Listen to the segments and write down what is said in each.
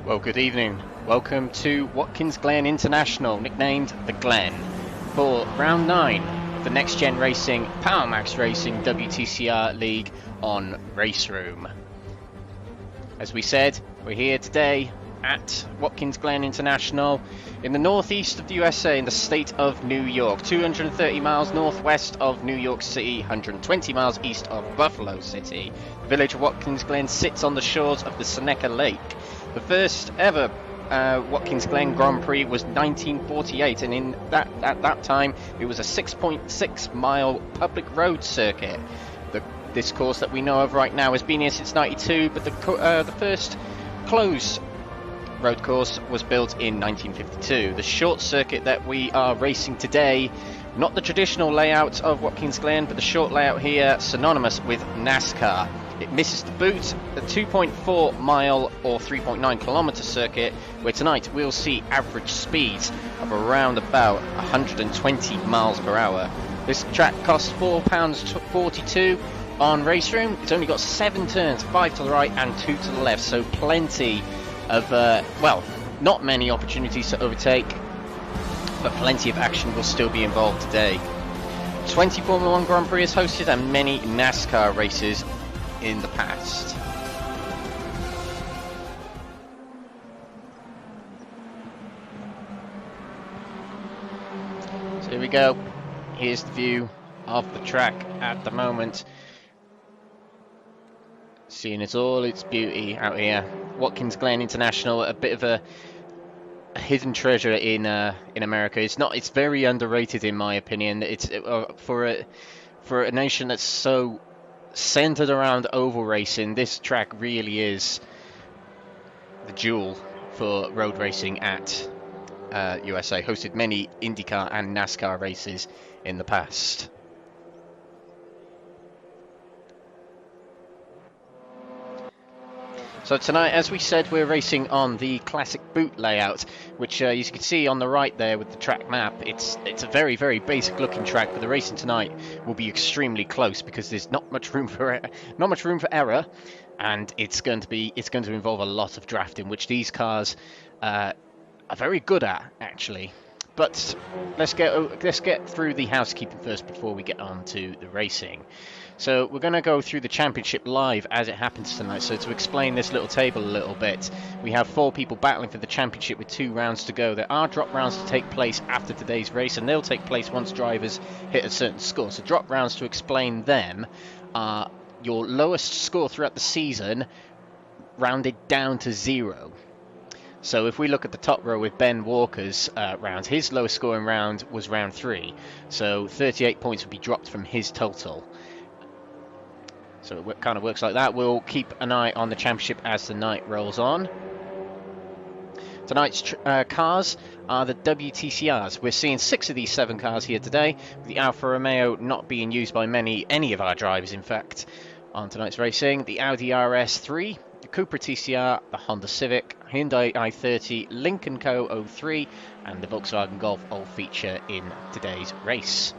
Well, good evening. Welcome to Watkins Glen International, nicknamed The Glen, for round 9 of the Next Gen Racing Power Max Racing WTCR League on Raceroom. As we said, we're here today at Watkins Glen International in the northeast of the USA in the state of New York, 230 miles northwest of New York City, 120 miles east of Buffalo City. The village of Watkins Glen sits on the shores of the Seneca Lake. The first ever Watkins Glen Grand Prix was 1948, and at that time it was a 6.6 mile public road circuit. This course that we know of right now has been here since 92, but the first closed road course was built in 1952. The short circuit that we are racing today, not the traditional layout of Watkins Glen, but the short layout here, synonymous with NASCAR. It misses the boot, the 2.4 mile or 3.9 kilometer circuit, where tonight we'll see average speeds of around about 120 miles per hour. This track costs £4.42 on Raceroom. It's only got 7 turns, 5 to the right and 2 to the left, so plenty of, well, not many opportunities to overtake, but plenty of action will still be involved today. 20 Formula 1 Grand Prix is hosted and many NASCAR races in the past. So here we go. Here's the view of the track at the moment. Seeing it all its beauty out here. Watkins Glen International, a bit of a hidden treasure in America. It's very underrated in my opinion. It's for a nation that's so centered around oval racing, this track really is the jewel for road racing at USA. Hosted many IndyCar and NASCAR races in the past. So tonight, as we said, we're racing on the classic boot layout, which as you can see on the right there with the track map, it's a very, very basic looking track, but the racing tonight will be extremely close because there's not much room for error, and it's going to involve a lot of drafting, which these cars are very good at, actually. But let's get through the housekeeping first before we get on to the racing. So we're going to go through the championship live as it happens tonight. So to explain this little table a little bit, we have 4 people battling for the championship with 2 rounds to go. There are drop rounds to take place after today's race, and they'll take place once drivers hit a certain score. So drop rounds, to explain them, are your lowest score throughout the season rounded down to 0. So if we look at the top row with Ben Walker's round, his lowest scoring round was round 3. So 38 points would be dropped from his total. So it kind of works like that. We'll keep an eye on the championship as the night rolls on. Tonight's cars are the WTCRs. We're seeing 6 of these 7 cars here today, with the Alfa Romeo not being used by any of our drivers, in fact, on tonight's racing. The Audi RS3, the Cupra TCR, the Honda Civic, Hyundai i30, Lincoln Co. 03, and the Volkswagen Golf all feature in today's race.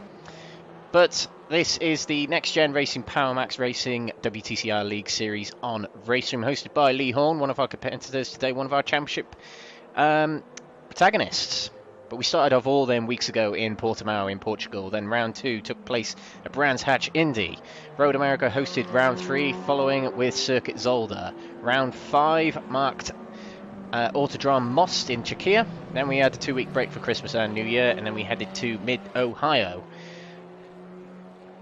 But this is the Next Gen Racing Power Max Racing WTCR League Series on Raceroom, hosted by Lee Horne, one of our competitors today, one of our championship protagonists. But we started off all them weeks ago in Portimao in Portugal. Then round 2 took place at Brands Hatch, Indy. Road America hosted round 3, following with Circuit Zolder. Round 5 marked Autodrome Most in Czechia. Then we had a 2-week break for Christmas and New Year, and then we headed to Mid-Ohio.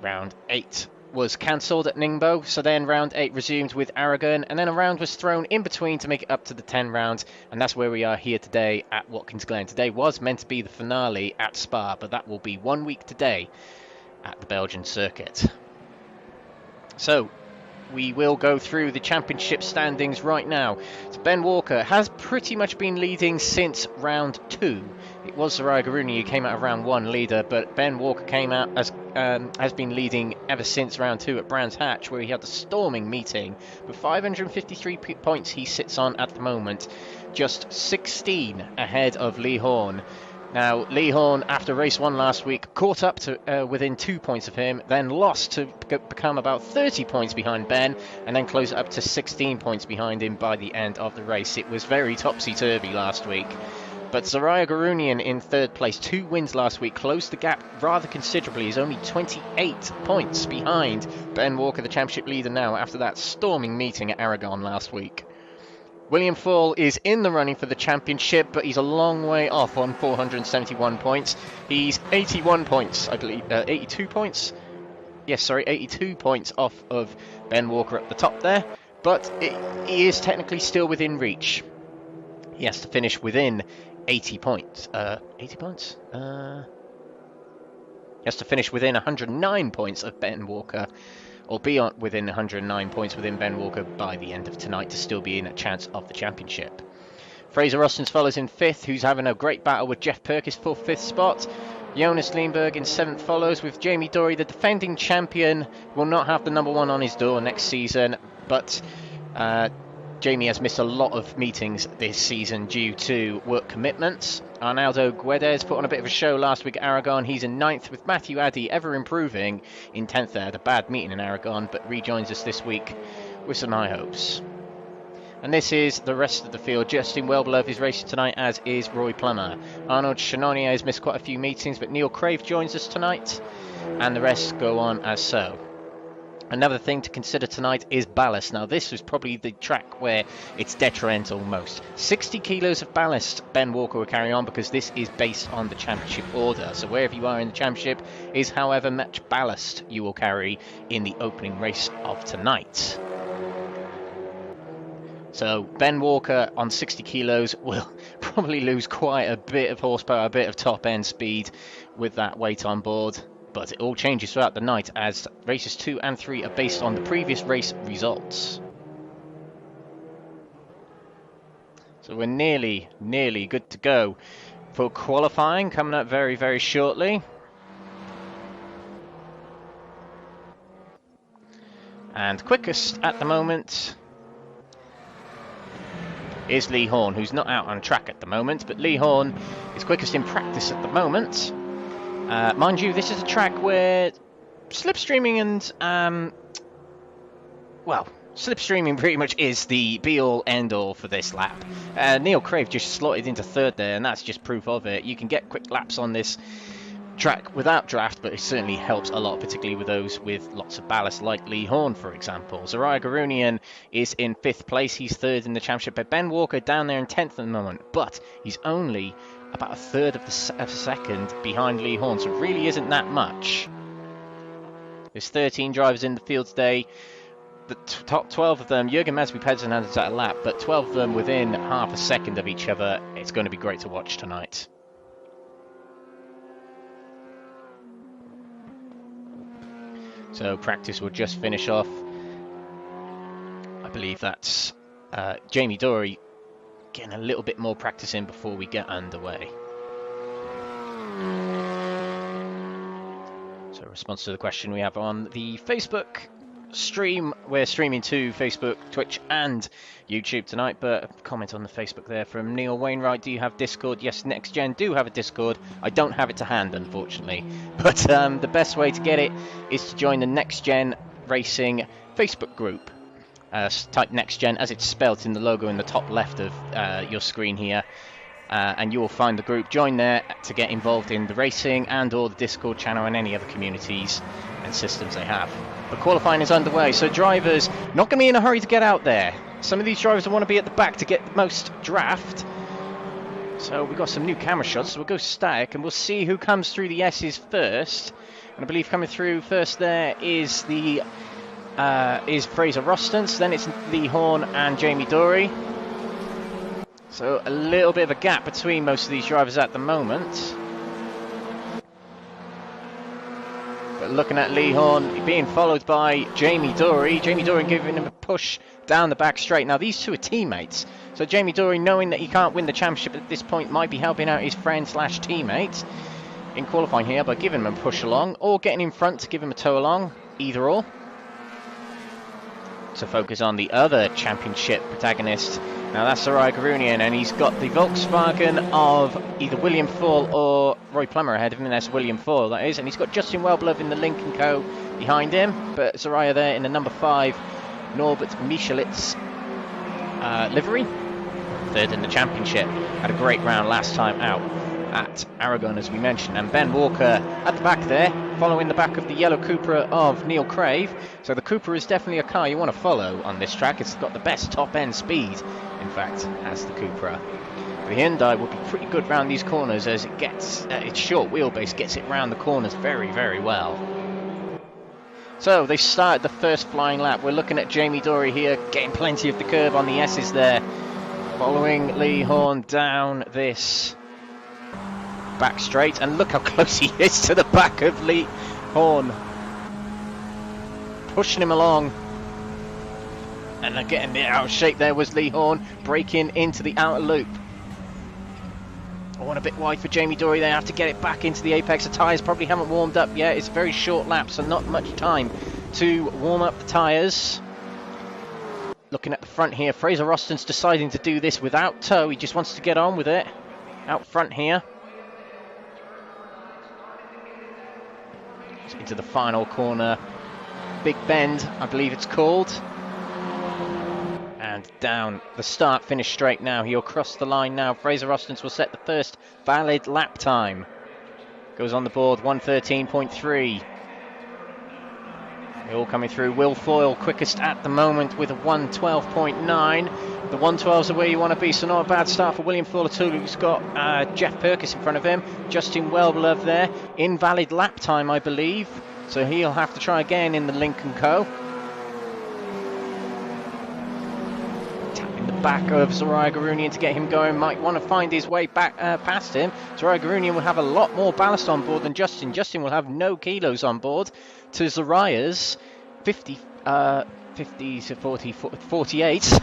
Round 8 was cancelled at Ningbo, so then round 8 resumed with Aragon, and then a round was thrown in between to make it up to the 10 rounds, and that's where we are here today at Watkins Glen. Today was meant to be the finale at Spa, but that will be 1 week today at the Belgian circuit. So we will go through the championship standings right now. So Ben Walker has pretty much been leading since round 2. It was Zhirayr Gurunyan who came out of round 1 leader, but Ben Walker came out as has been leading ever since round 2 at Brands Hatch, where he had the storming meeting. With 553 points he sits on at the moment, just 16 ahead of Lee Horne. Now, Lee Horne, after race 1 last week, caught up to within 2 points of him, then lost to become about 30 points behind Ben, and then closed up to 16 points behind him by the end of the race. It was very topsy-turvy last week. But Zhirayr Gurunyan in 3rd place, 2 wins last week, closed the gap rather considerably. He's only 28 points behind Ben Walker, the championship leader now, after that storming meeting at Aragon last week. William Fall is in the running for the championship, but he's a long way off on 471 points. He's 81 points, I believe, 82 points? Yes, sorry, 82 points off of Ben Walker at the top there, but he is technically still within reach. He has to finish within 80 points. 80 points? He has to finish within 109 points of Ben Walker, or be within 109 points within Ben Walker by the end of tonight to still be in a chance of the championship. Fraser Rostens follows in 5th, who's having a great battle with Jeff Perkis for 5th spot. Jonas Lindberg in 7th follows, with Jamie Dory, the defending champion, will not have the number 1 on his door next season, but Jamie has missed a lot of meetings this season due to work commitments. Arnaldo Guedes put on a bit of a show last week at Aragon. He's in 9th, with Matthew Addy ever improving in 10th there. The bad meeting in Aragon, but rejoins us this week with some high hopes. And this is the rest of the field. Justin Wellbeloved is racing tonight, as is Roy Plummer. Arnold Chanonier has missed quite a few meetings, but Neil Crave joins us tonight, and the rest go on as so. Another thing to consider tonight is ballast. Now, this was probably the track where it's detrimental most. 60 kilos of ballast Ben Walker will carry on, because this is based on the championship order. So wherever you are in the championship is however much ballast you will carry in the opening race of tonight. So Ben Walker on 60 kilos will probably lose quite a bit of horsepower, a bit of top end speed with that weight on board. But it all changes throughout the night, as races 2 and 3 are based on the previous race results. So we're nearly good to go for qualifying, coming up very, very shortly. And quickest at the moment is Lee Horne, who's not out on track at the moment, but Lee Horne is quickest in practice at the moment. Mind you, this is a track where slipstreaming and, slipstreaming pretty much is the be-all, end-all for this lap. Neil Crave just slotted into 3rd there, and that's just proof of it. You can get quick laps on this track without draft, but it certainly helps a lot, particularly with those with lots of ballast, like Lee Horne, for example. Zhirayr Gurunyan is in 5th place. He's 3rd in the championship, but Ben Walker down there in 10th at the moment, but he's only about a third of a second behind Lee Horne, so it really isn't that much. There's 13 drivers in the field today. The top 12 of them, Jürgen Masby Pedersen has at a lap, but 12 of them within half a second of each other. It's going to be great to watch tonight. So practice will just finish off. I believe that's Jamie Dory getting a little bit more practice in before we get underway. So, response to the question we have on the Facebook stream. We're streaming to Facebook, Twitch and YouTube tonight, but a comment on the Facebook there from Neil Wainwright. Do you have Discord? Yes, NXTGEN do have a Discord. I don't have it to hand, unfortunately, but the best way to get it is to join the NXTGEN Racing Facebook group. Type NXTGEN as it's spelt in the logo in the top left of your screen here, and you will find the group. Join there to get involved in the racing and or the Discord channel and any other communities and systems they have. But qualifying is underway, so drivers not going to be in a hurry to get out there. Some of these drivers will want to be at the back to get the most draft. So we've got some new camera shots, so we'll go static and we'll see who comes through the S's first. And I believe coming through first there is the is Fraser Rostens, then it's Lee Horne and Jamie Dory. So a little bit of a gap between most of these drivers at the moment. But looking at Lee Horne being followed by Jamie Dory. Jamie Dory giving him a push down the back straight. Now these two are teammates. So Jamie Dory, knowing that he can't win the championship at this point, might be helping out his friend slash teammate in qualifying here by giving him a push along or getting in front to give him a tow along. Either or. to focus on the other championship protagonist. Now that's Zhirayr Gurunyan, and he's got the Volkswagen of either William Fall or Roy Plummer ahead of him, and that's William Fall, that is. And he's got Justin Wellbeloved in the Lynk & Co. behind him, but Zhirayr there in the number 5 Norbert Michelitz livery, third in the championship. Had a great round last time out at Aragon, as we mentioned. And Ben Walker at the back there, following the back of the yellow Cupra of Neil Crave. So the Cupra is definitely a car you want to follow on this track. It's got the best top-end speed, in fact, as the Cupra. The Hyundai will be pretty good round these corners, as it gets its short wheelbase gets it round the corners very, very well. So they've started the first flying lap. We're looking at Jamie Dory here, getting plenty of the curve on the S's there, following Lee Horne down this back straight, and look how close he is to the back of Lee Horne, pushing him along, and they're getting it out of shape. There was Lee Horne breaking into the outer loop. A bit wide for Jamie Dory. They have to get it back into the apex. The tyres probably haven't warmed up yet. It's a very short lap, so not much time to warm up the tyres. Looking at the front here, Fraser Austin's deciding to do this without tow. He just wants to get on with it out front here. Into the final corner, Big Bend, I believe it's called, and down the start finish straight. Now he'll cross the line. Now Fraser Austin will set the first valid lap time, goes on the board 1:13.3. They're all coming through. Will Foyle quickest at the moment with a 1:12.9. The 1:12s are where you want to be, so not a bad start for William Foyle at all, who's got Jeff Purkis in front of him. Justin Wellbeloved there. Invalid lap time, I believe, so he'll have to try again in the Lynk & Co. Tapping the back of Zhirayr Gurunyan to get him going. Might want to find his way back past him. Zhirayr Gurunyan will have a lot more ballast on board than Justin. Justin will have no kilos on board to Zhirayr's 50 to 48.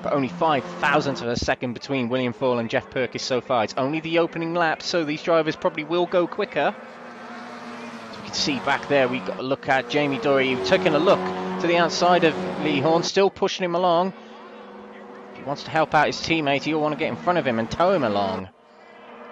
But only 0.05 of a second between William Foyle and Jeff Purkis so far. It's only the opening lap, so these drivers probably will go quicker. As we can see back there, we've got to look at Jamie Dory, taking a look to the outside of Lee Horne, still pushing him along. If he wants to help out his teammate, he'll want to get in front of him and tow him along.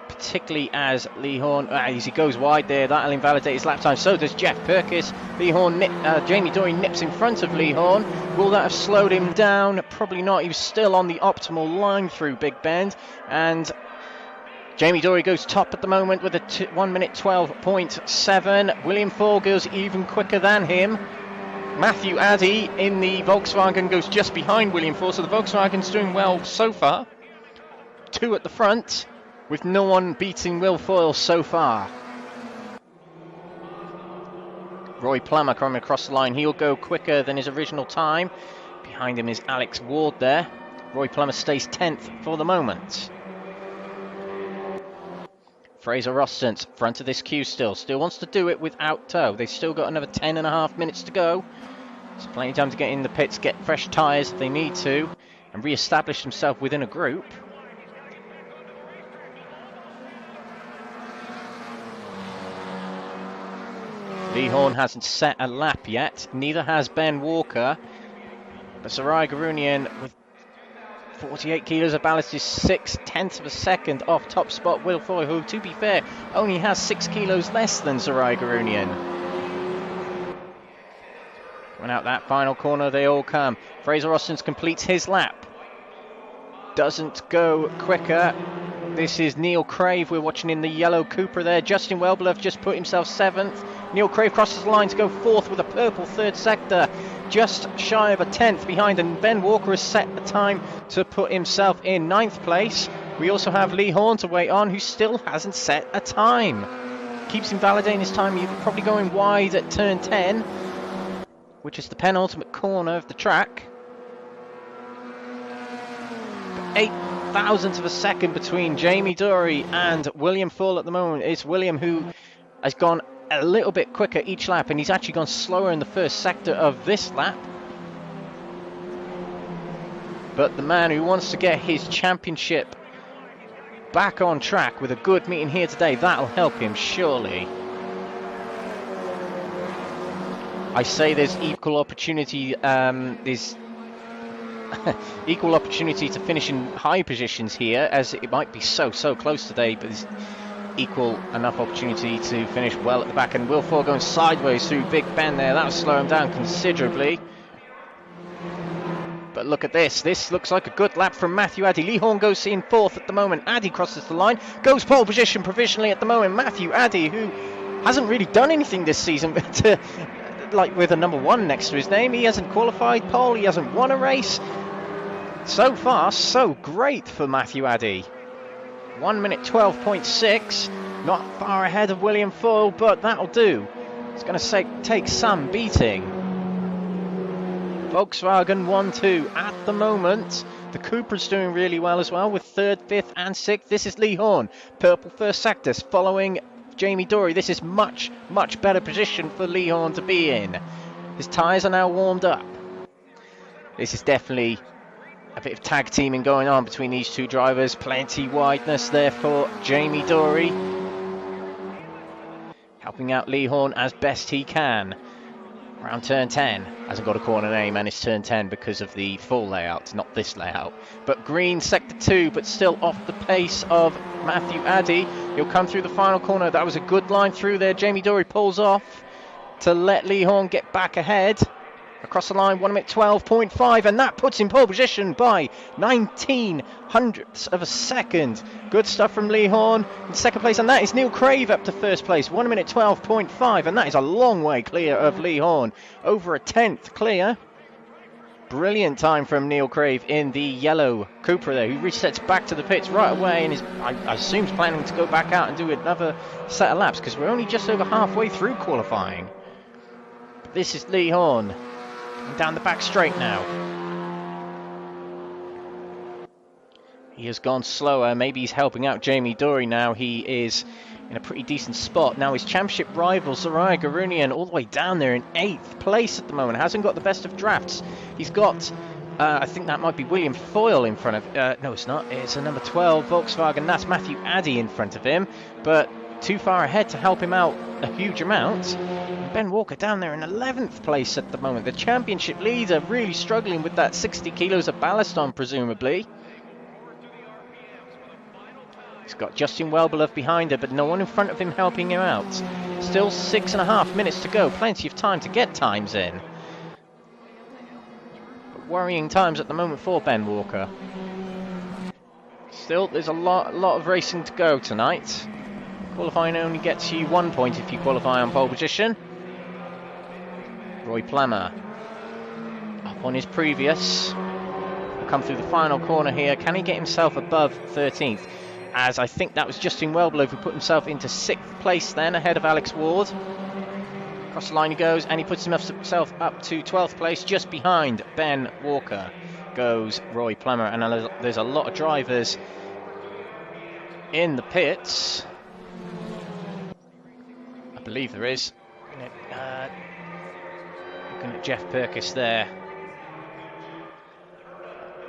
Particularly as Lee Horne, as he goes wide there, that'll invalidate his lap time. So does Jeff Purkis. Lee Horne, Jamie Dory nips in front of Lee Horne. Will that have slowed him down? Probably not. He was still on the optimal line through Big Bend. And Jamie Dory goes top at the moment with a 1:12.7. William Foyle goes even quicker than him. Matthew Addy in the Volkswagen goes just behind William Foyle. So the Volkswagen's doing well so far. 2 at the front, with no one beating Will Foyle so far. Roy Plummer coming across the line. He'll go quicker than his original time. Behind him is Alex Ward there. Roy Plummer stays 10th for the moment. Fraser Austin, front of this queue still wants to do it without tow. They've still got another 10.5 minutes to go. So plenty of time to get in the pits, get fresh tyres if they need to, and re-establish themselves within a group. Lee Horne hasn't set a lap yet, neither has Ben Walker. But Zhirayr Gurunyan with 48 kilos of ballast is 0.6 of a second off top spot Will Foyle, who, to be fair, only has 6 kilos less than Zhirayr Gurunyan. Coming out that final corner, they all come. Fraser Austin completes his lap. Doesn't go quicker. This is Neil Crave we're watching in the yellow Cupra there. Justin Wellbeloved just put himself 7th. Neil Crave crosses the line to go 4th with a purple 3rd sector, just shy of a 10th behind, and Ben Walker has set the time to put himself in 9th place. We also have Lee Horne to wait on, who still hasn't set a time. Keeps invalidating his time. You're probably going wide at turn 10, which is the penultimate corner of the track. 0.08 of a second between Jamie Dory and William Foyle at the moment. It's William who has gone a little bit quicker each lap, and he's actually gone slower in the first sector of this lap. But the man who wants to get his championship back on track with a good meeting here today, that'll help him surely. I say there's equal opportunity. There's equal opportunity to finish in high positions here, as it might be so close today, but there's equal enough opportunity to finish well at the back. And Will Ford going sideways through Big Ben there. That'll slow him down considerably. But look at this. This looks like a good lap from Matthew Addy. Lee Horne goes in fourth at the moment. Addy crosses the line. Goes pole position provisionally at the moment. Matthew Addy, who hasn't really done anything this season, but like with a number 1 next to his name. He hasn't qualified pole. He hasn't won a race. So far, so great for Matthew Addy. 1 minute 12.6. Not far ahead of William Foyle, but that'll do. It's going to take some beating. Volkswagen 1-2 at the moment. The Cupra's doing really well as well with 3rd, 5th and 6th. This is Lee Horne. Purple first sector following Jamie Dory. This is much better position for Lee Horne to be in. His tyres are now warmed up. This is definitely a bit of tag teaming going on between these two drivers. Plenty wideness there for Jamie Dory. Helping out Lee Horne as best he can. Around turn 10, hasn't got a corner name, and it's turn 10 because of the full layout, not this layout. But green sector 2, but still off the pace of Matthew Addy. He'll come through the final corner. That was a good line through there. Jamie Dory pulls off to let Lee Horne get back ahead. Across the line, 1 minute 12.5, and that puts him pole position by 19 hundredths of a second. Good stuff from Lee Horne in second place, and that is Neil Crave up to first place, 1 minute 12.5, and that is a long way clear of Lee Horne. Over a tenth clear. Brilliant time from Neil Crave in the yellow Cupra there, who resets back to the pits right away, and is, I assume, planning to go back out and do another set of laps, because we're only just over halfway through qualifying. But this is Lee Horne. Down the back straight now. He has gone slower. Maybe he's helping out Jamie Dory now. He is in a pretty decent spot. Now his championship rival, Zhirayr Gurunyan, all the way down there in 8th place at the moment. Hasn't got the best of drafts. He's got, I think that might be William Foyle in front of... no, it's not. It's a number 12 Volkswagen. That's Matthew Addy in front of him. But too far ahead to help him out a huge amount. Ben Walker down there in 11th place at the moment. The championship leader really struggling with that 60 kilos of ballast on, presumably. He's got Justin Wellbeloved behind her, but no one in front of him helping him out. Still 6.5 minutes to go. Plenty of time to get times in. But worrying times at the moment for Ben Walker. Still, there's a lot of racing to go tonight. Qualifying only gets you 1 point if you qualify on pole position. Roy Plummer up on his previous. Will come through the final corner here. Can he get himself above 13th? As I think that was Justin Wellbeloved who put himself into 6th place then, ahead of Alex Ward. Across the line he goes, and he puts himself up to 12th place, just behind Ben Walker goes Roy Plummer. And there's a lot of drivers in the pits. I believe there is. Looking at Jeff Perkis there.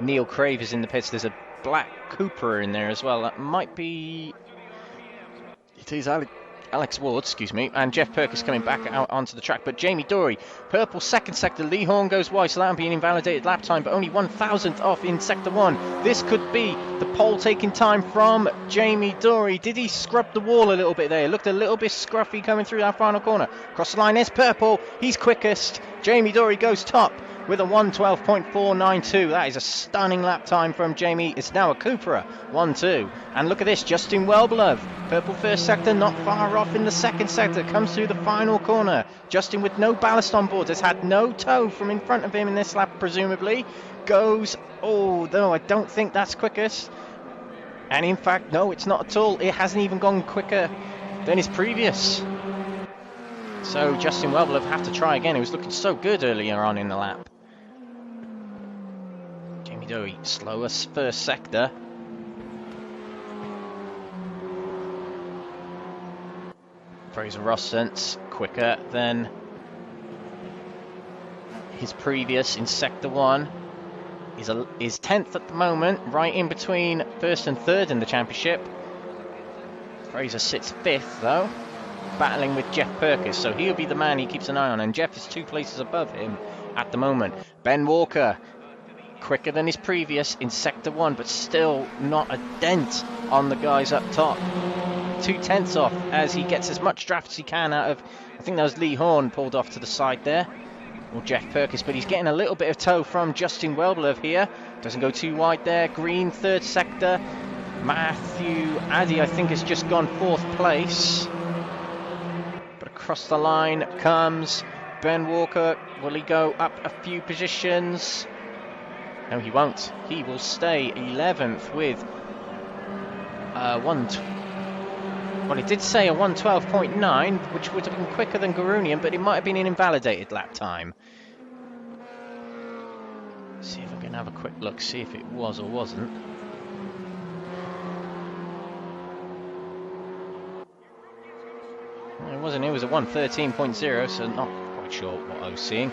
Neil Crave is in the pits. There's a black Cupra in there as well. That might be... It is Alex Ward, excuse me. And Jeff Perkis coming back out onto the track. But Jamie Dory, purple second sector. Lee Horne goes wide, so that'll be an invalidated lap time, but only 1,000th off in sector 1. This could be the pole taking time from Jamie Dory. Did he scrub the wall a little bit there? It looked a little bit scruffy coming through that final corner. Across the line is purple. He's quickest. Jamie Dory goes top with a 1:12.492. That is a stunning lap time from Jamie. It's now a Cupra 1-2. And look at this, Justin Wellbeloved, purple first sector, not far off in the second sector, comes through the final corner. Justin with no ballast on board, has had no tow from in front of him in this lap, presumably. Goes, oh no, I don't think that's quickest. And in fact, no, it's not at all. It hasn't even gone quicker than his previous. So Justin Wellbeloved have to try again. He was looking so good earlier on in the lap. Jamie Dory, slowest first sector. Fraser Rossent's quicker than his previous in sector 1. Is 10th at the moment, right in between first and third in the championship. Fraser sits 5th though. battling with Jeff Perkins, so he'll be the man he keeps an eye on, and Jeff is 2 places above him at the moment. Ben Walker, quicker than his previous in Sector 1, but still not a dent on the guys up top. 2/10 off as he gets as much draft as he can out of, I think that was Lee Horne pulled off to the side there, or Jeff Perkins, but he's getting a little bit of tow from Justin Welblev here. Doesn't go too wide there. Green, 3rd sector. Matthew Addy, I think, has just gone 4th place. But across the line comes Ben Walker. Will he go up a few positions? No, he won't. He will stay 11th with well, it did say a 1:12.9, which would have been quicker than Gurunyan, but it might have been an invalidated lap time. See if I can have a quick look, see if it was or wasn't. Well, it wasn't, it was a 1:13.0, so not quite sure what I was seeing.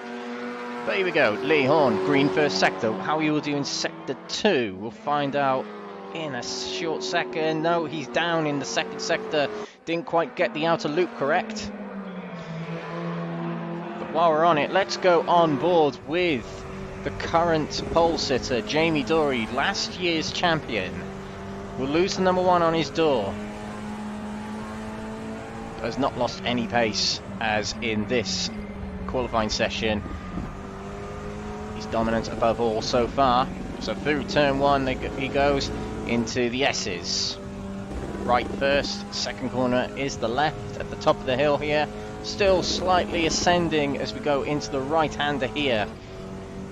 But here we go, Lee Horne, green 1st sector. How he will do in Sector 2, we'll find out in a short second. No, he's down in the 2nd sector. Didn't quite get the outer loop correct. But while we're on it, let's go on board with the current pole sitter, Jamie Dory, last year's champion. Will lose the number 1 on his door. Has not lost any pace as in this qualifying session. He's dominant above all so far. So through turn 1 he goes into the S's. Right first, 2nd corner is the left at the top of the hill here. Still slightly ascending as we go into the right-hander here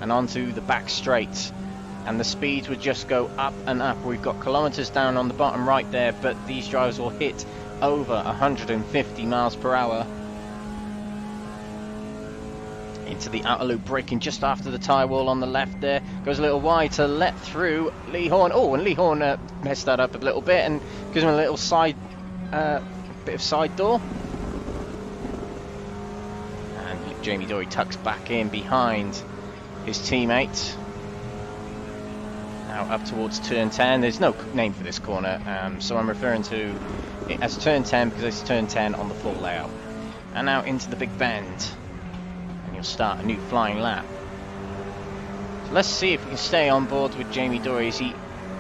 and onto the back straight. And the speeds would just go up and up. We've got kilometers down on the bottom right there, but these drivers will hit over 150 miles per hour. Into the outer loop, braking just after the tyre wall on the left there. Goes a little wide to let through Lee Horne. Oh, and Lee Horne messed that up a little bit and gives him a little side, bit of side door. And Jamie Dory tucks back in behind his teammate. Now up towards turn 10. There's no name for this corner, so I'm referring to it as turn 10 because it's turn 10 on the full layout. And now into the big bend. You'll start a new flying lap. So let's see if we can stay on board with Jamie Dory as he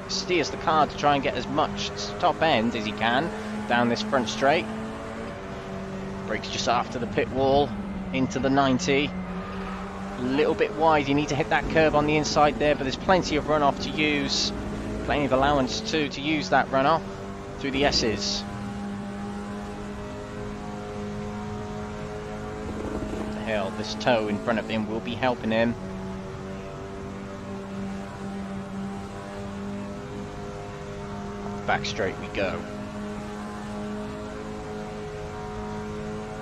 steers the car to try and get as much top end as he can down this front straight. Brakes just after the pit wall into the 90. A little bit wide, you need to hit that curb on the inside there, but there's plenty of runoff to use. Plenty of allowance too to use that runoff through the S's. This tow in front of him will be helping him. Back straight we go.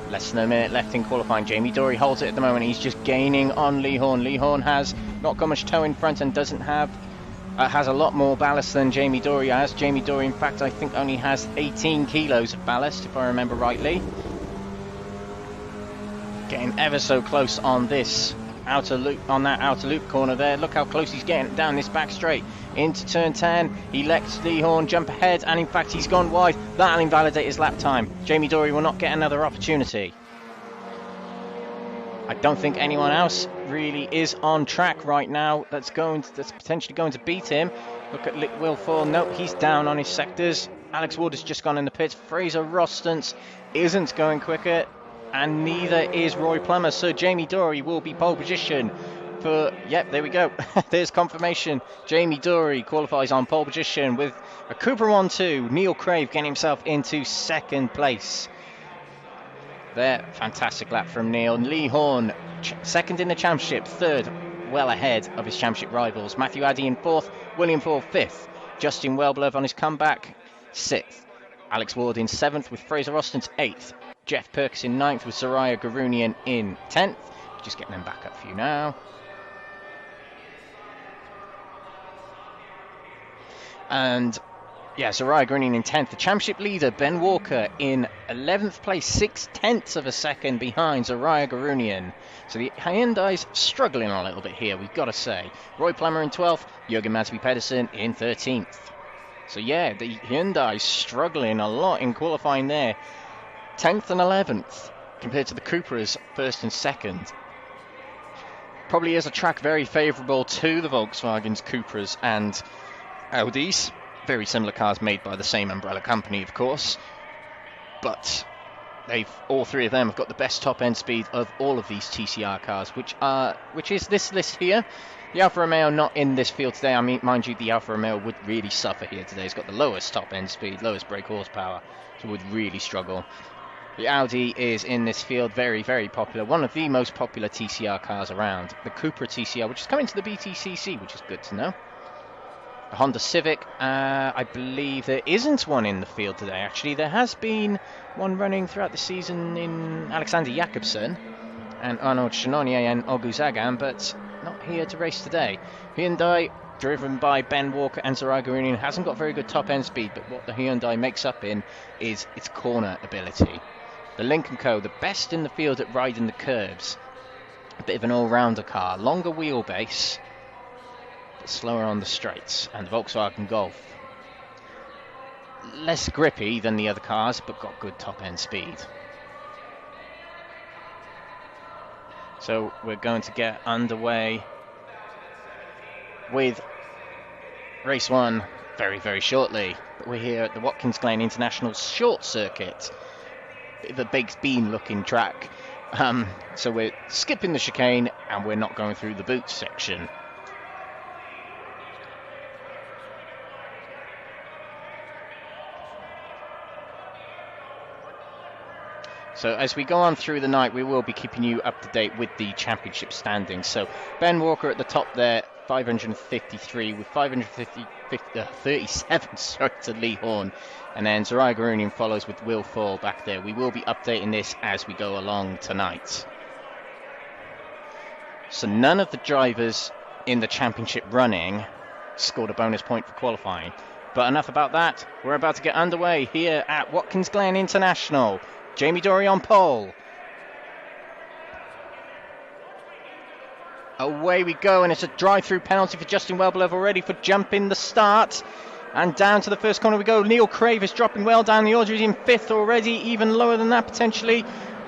Less than a minute left in qualifying. Jamie Dory holds it at the moment. He's just gaining on Lee Horne. Lee Horne has not got much tow in front and doesn't have has a lot more ballast than Jamie Dory has. Jamie Dory, in fact, I think only has 18 kilos of ballast, if I remember rightly. Getting ever so close on this outer loop, on that outer loop corner there. Look how close he's getting down this back straight into turn 10. He lets Lee Horne jump ahead, and in fact he's gone wide. That'll invalidate his lap time. Jamie Dory will not get another opportunity. I don't think anyone else really is on track right now that's potentially going to beat him. Look at Will Ford. No, he's down on his sectors. Alex Ward has just gone in the pits. Fraser Rostance isn't going quicker, and neither is Roy Plummer. So Jamie Dory will be pole position for, yep, there we go. There's confirmation. Jamie Dory qualifies on pole position with a Cooper 1-2. Neil Crave getting himself into second place. There, fantastic lap from Neil. Lee Horne, second in the championship, third, well ahead of his championship rivals. Matthew Addy in fourth, William Ford fifth. Justin Welblev on his comeback, sixth. Alex Ward in seventh with Fraser Rostance eighth. Jeff Perkins in ninth with Zhirayr Gurunyan in 10th. Just getting them back up for you now. And yeah, Zhirayr Gurunyan in 10th. The championship leader, Ben Walker, in 11th place, 6/10 of a second behind Zhirayr Gurunyan. So the Hyundai's struggling a little bit here, we've got to say. Roy Plummer in 12th, Jürgen Madsby Pedersen in 13th. So yeah, the Hyundai's struggling a lot in qualifying there. 10th and 11th compared to the Cupras 1st and 2nd. Probably is a track very favourable to the Volkswagens, Cupras and Audis. Very similar cars made by the same umbrella company, of course. But all three of them have got the best top end speed of all of these TCR cars, which is this list here. The Alfa Romeo not in this field today. I mean, mind you, the Alfa Romeo would really suffer here today. It's got the lowest top end speed, lowest brake horsepower, so would really struggle. The Audi is in this field, very, very popular. One of the most popular TCR cars around. The Cupra TCR, which is coming to the BTCC, which is good to know. The Honda Civic, I believe there isn't one in the field today. Actually, there has been one running throughout the season in Alexander Jakobsen and Arnold Chenonier and Ogu Zagan, but not here to race today. Hyundai, driven by Ben Walker and Zhirayr Gurunyan, hasn't got very good top end speed, but what the Hyundai makes up in is its corner ability. The Lincoln Co., the best in the field at riding the curbs. A bit of an all-rounder car, longer wheelbase, but slower on the straights. And the Volkswagen Golf, less grippy than the other cars, but got good top-end speed. So we're going to get underway with race 1 very, very shortly. But we're here at the Watkins Glen International Short Circuit. Bit of a baked bean looking track. So we're skipping the chicane and we're not going through the boot section. So as we go on through the night, we will be keeping you up to date with the championship standings. So Ben Walker at the top there, 553 with 537 sorry, to Lee Horne. And then Zhirayr Gurunyan follows with Will Fall back there. We will be updating this as we go along tonight. So none of the drivers in the championship running scored a bonus point for qualifying. But enough about that. We're about to get underway here at Watkins Glen International. Jamie Dory on pole. Away we go, and it's a drive-through penalty for Justin Wellblev already for jumping the start. And down to the first corner we go. Neil Crave is dropping well down the order. He's in 5th already, even lower than that potentially.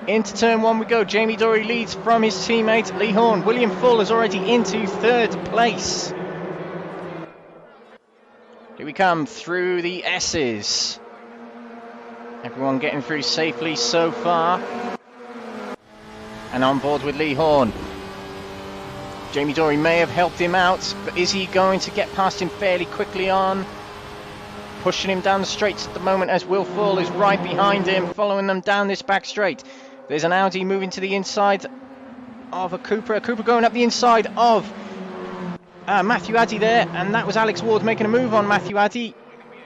Into turn 1 we go. Jamie Dory leads from his teammate Lee Horne. William Full is already into 3rd place. Here we come through the S's. Everyone getting through safely so far. And on board with Lee Horne. Jamie Dory may have helped him out, but is he going to get past him fairly quickly on? Pushing him down the straights at the moment as Will Full is right behind him, following them down this back straight. There's an Audi moving to the inside of a Cupra. A Cupra going up the inside of Matthew Addy there, and that was Alex Ward making a move on Matthew Addy.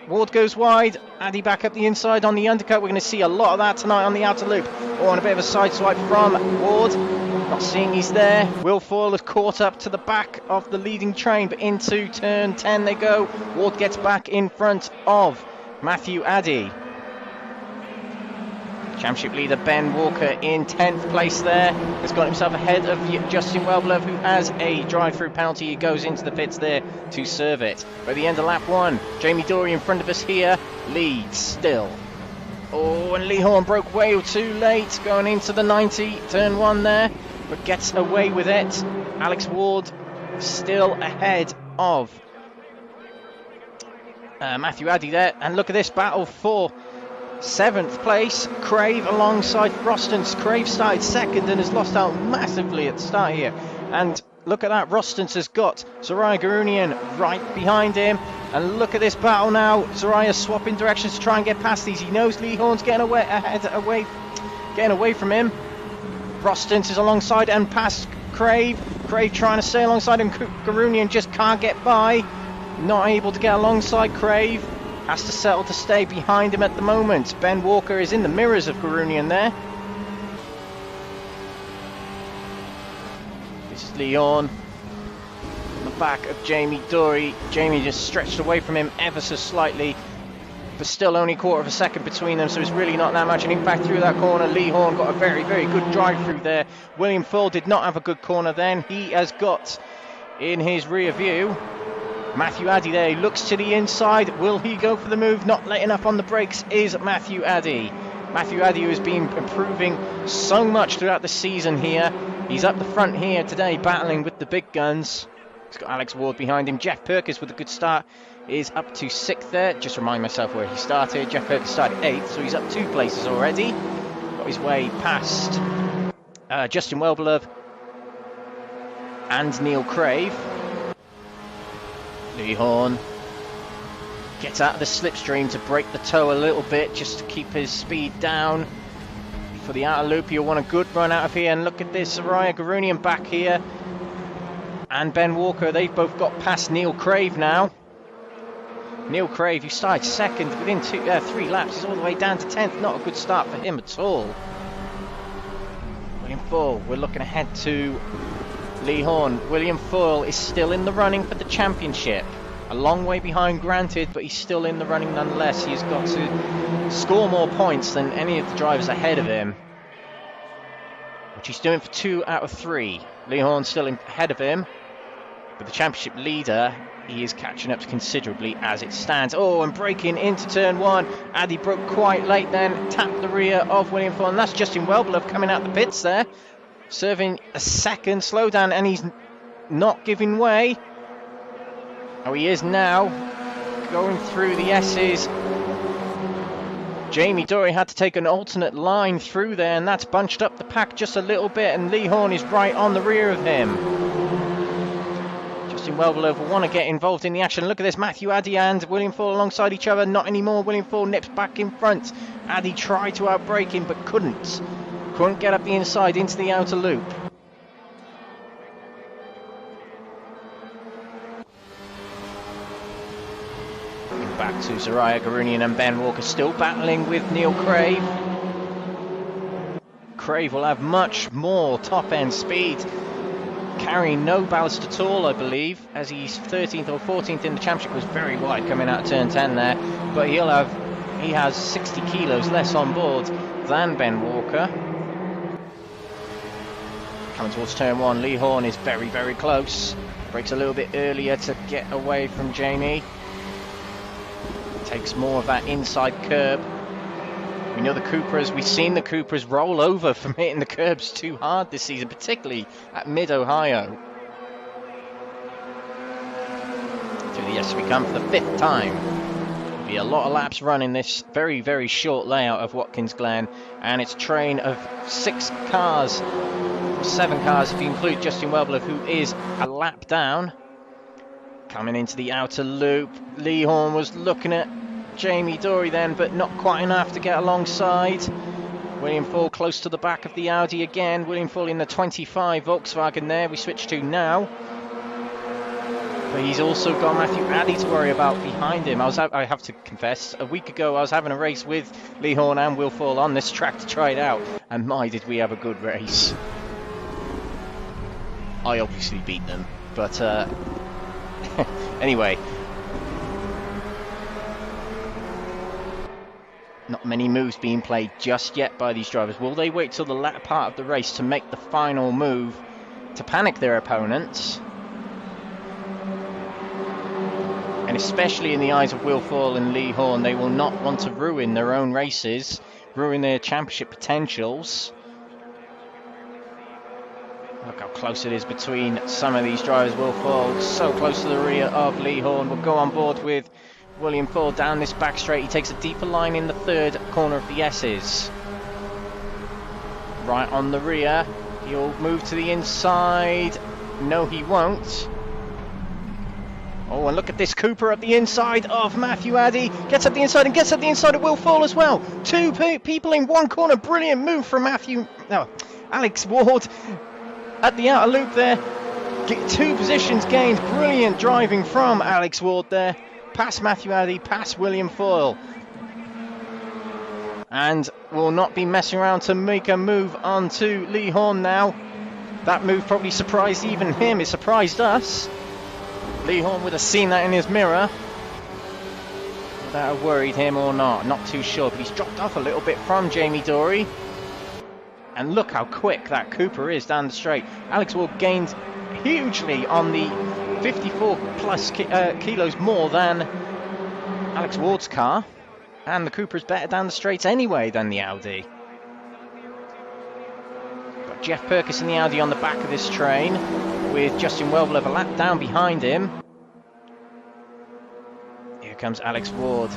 Ward goes wide, Addy back up the inside on the undercut. We're going to see a lot of that tonight on the outer loop. Oh, and a bit of a side swipe from Ward. Not seeing he's there. Will Foyle has caught up to the back of the leading train, but into turn 10 they go. Ward gets back in front of Matthew Addy. Championship leader Ben Walker in 10th place there. Has got himself ahead of Justin Wellblev, who has a drive-through penalty. He goes into the pits there to serve it. By the end of lap 1, Jamie Dory in front of us here leads still. Oh, and Lee Horne broke way too late going into the 90, turn 1 there, but gets away with it. Alex Ward still ahead of Matthew Addy there. And look at this battle for 7th place. Crave alongside Rostance. Crave started 2nd and has lost out massively at the start here. And look at that, Rostance has got Zhirayr Gurunyan right behind him. And look at this battle now. Zhirayr swapping directions to try and get past these. He knows Lee Horne's getting away from him. Rostance is alongside and past Crave. Crave trying to stay alongside him. Gurunyan just can't get by. Not able to get alongside Crave. Has to settle to stay behind him at the moment. Ben Walker is in the mirrors of Gurunyan there. This is Lee Horne on the back of Jamie Dory. Jamie just stretched away from him ever so slightly, but still only a quarter of a second between them, so it's really not that much. And in fact, through that corner, Lee Horne got a very, very good drive through there. William Full did not have a good corner then. He has got in his rear view Matthew Addy there. He looks to the inside. Will he go for the move? Not letting up on the brakes is Matthew Addy. Matthew Addy has been improving so much throughout the season here. He's up the front here today, battling with the big guns. He's got Alex Ward behind him. Jeff Perkins with a good start is up to 6th there. Just remind myself where he started. Jeff Perkins started 8th, so he's up 2 places already. Got his way past Justin Wellbeloved and Neil Crave. Lee Horne gets out of the slipstream to break the toe a little bit, just to keep his speed down. For the outer loop, you'll want a good run out of here. And look at this, Zhirayr Gurunyan back here. And Ben Walker, they've both got past Neil Crave now. Neil Crave, who started 2nd within 3 laps, is all the way down to 10th. Not a good start for him at all. William Foyle, we're looking ahead to Lee Horne. William Foyle is still in the running for the championship. A long way behind, granted, but he's still in the running nonetheless. He's got to score more points than any of the drivers ahead of him, which he's doing for 2 out of 3. Lee Horne's still ahead of him, but the championship leader, he is catching up considerably as it stands. Oh, and breaking into turn 1. Addy broke quite late then, tapped the rear of William Foyle, and that's Justin Wellbeloved coming out the pits there, serving a 2nd slowdown, and he's not giving way. Oh, he is now, going through the S's. Jamie Dory had to take an alternate line through there, and that's bunched up the pack just a little bit, and Lee Horne is right on the rear of him. Justin Wellbeloved will want to get involved in the action. Look at this, Matthew Addy and William Foyle alongside each other. Not anymore. William Foyle nips back in front. Addy tried to outbrake him, but couldn't. Couldn't get up the inside into the outer loop. Back to Zhirayr Gurunyan and Ben Walker, still battling with Neil Crave. Crave will have much more top-end speed, carrying no ballast at all, I believe, as he's 13th or 14th in the championship. Was very wide coming out of turn 10 there, but he has 60 kilos less on board than Ben Walker. Coming towards turn 1, Lee Horne is very, very close. Breaks a little bit earlier to get away from Jamie. Takes more of that inside curb. We know the Cupras, we've seen the Cupras roll over from hitting the curbs too hard this season, particularly at Mid-Ohio. Through the S we come for the 5th time. There'll be a lot of laps running this very, very short layout of Watkins Glen, and it's a train of 6 cars, 7 cars if you include Justin Wellbeloved, who is a lap down. Coming into the outer loop, Lee Horne was looking at Jamie Dory then, but not quite enough to get alongside. William Foyle close to the back of the Audi again. William Foyle in the 25 Volkswagen there, we switch to now. But he's also got Matthew Addy to worry about behind him. I have to confess, a week ago I was having a race with Lee Horne and Will Foyle on this track to try it out, and my did we have a good race. I obviously beat them, but anyway, not many moves being played just yet by these drivers. Will they wait till the latter part of the race to make the final move to panic their opponents? And especially in the eyes of Will Foyle and Lee Horne, they will not want to ruin their own races, ruin their championship potentials. Look how close it is between some of these drivers. Will Foyle so close to the rear of Lee Horne. Will go on board with William Foyle down this back straight. He takes a deeper line in the 3rd corner of the S's. Right on the rear. He'll move to the inside. No, he won't. Oh, and look at this Cooper up the inside of Matthew Addy. Gets up the inside and gets up the inside of Will Foyle as well. 2 people in one corner. Brilliant move from Alex Ward. At the outer loop there, 2 positions gained. Brilliant driving from Alex Ward there. Past Matthew Addy, past William Foyle. And will not be messing around to make a move onto Lee Horne now. That move probably surprised even him. It surprised us. Lee Horne would have seen that in his mirror. Would that have worried him or not? Not too sure, but he's dropped off a little bit from Jamie Dory. And look how quick that Cooper is down the straight. Alex Ward gained hugely on the 54 plus kilos more than Alex Ward's car. And the Cupra's better down the straights anyway than the Audi. Got Jeff Perkis in the Audi on the back of this train, with Justin Welbler a lap down behind him. Here comes Alex Ward.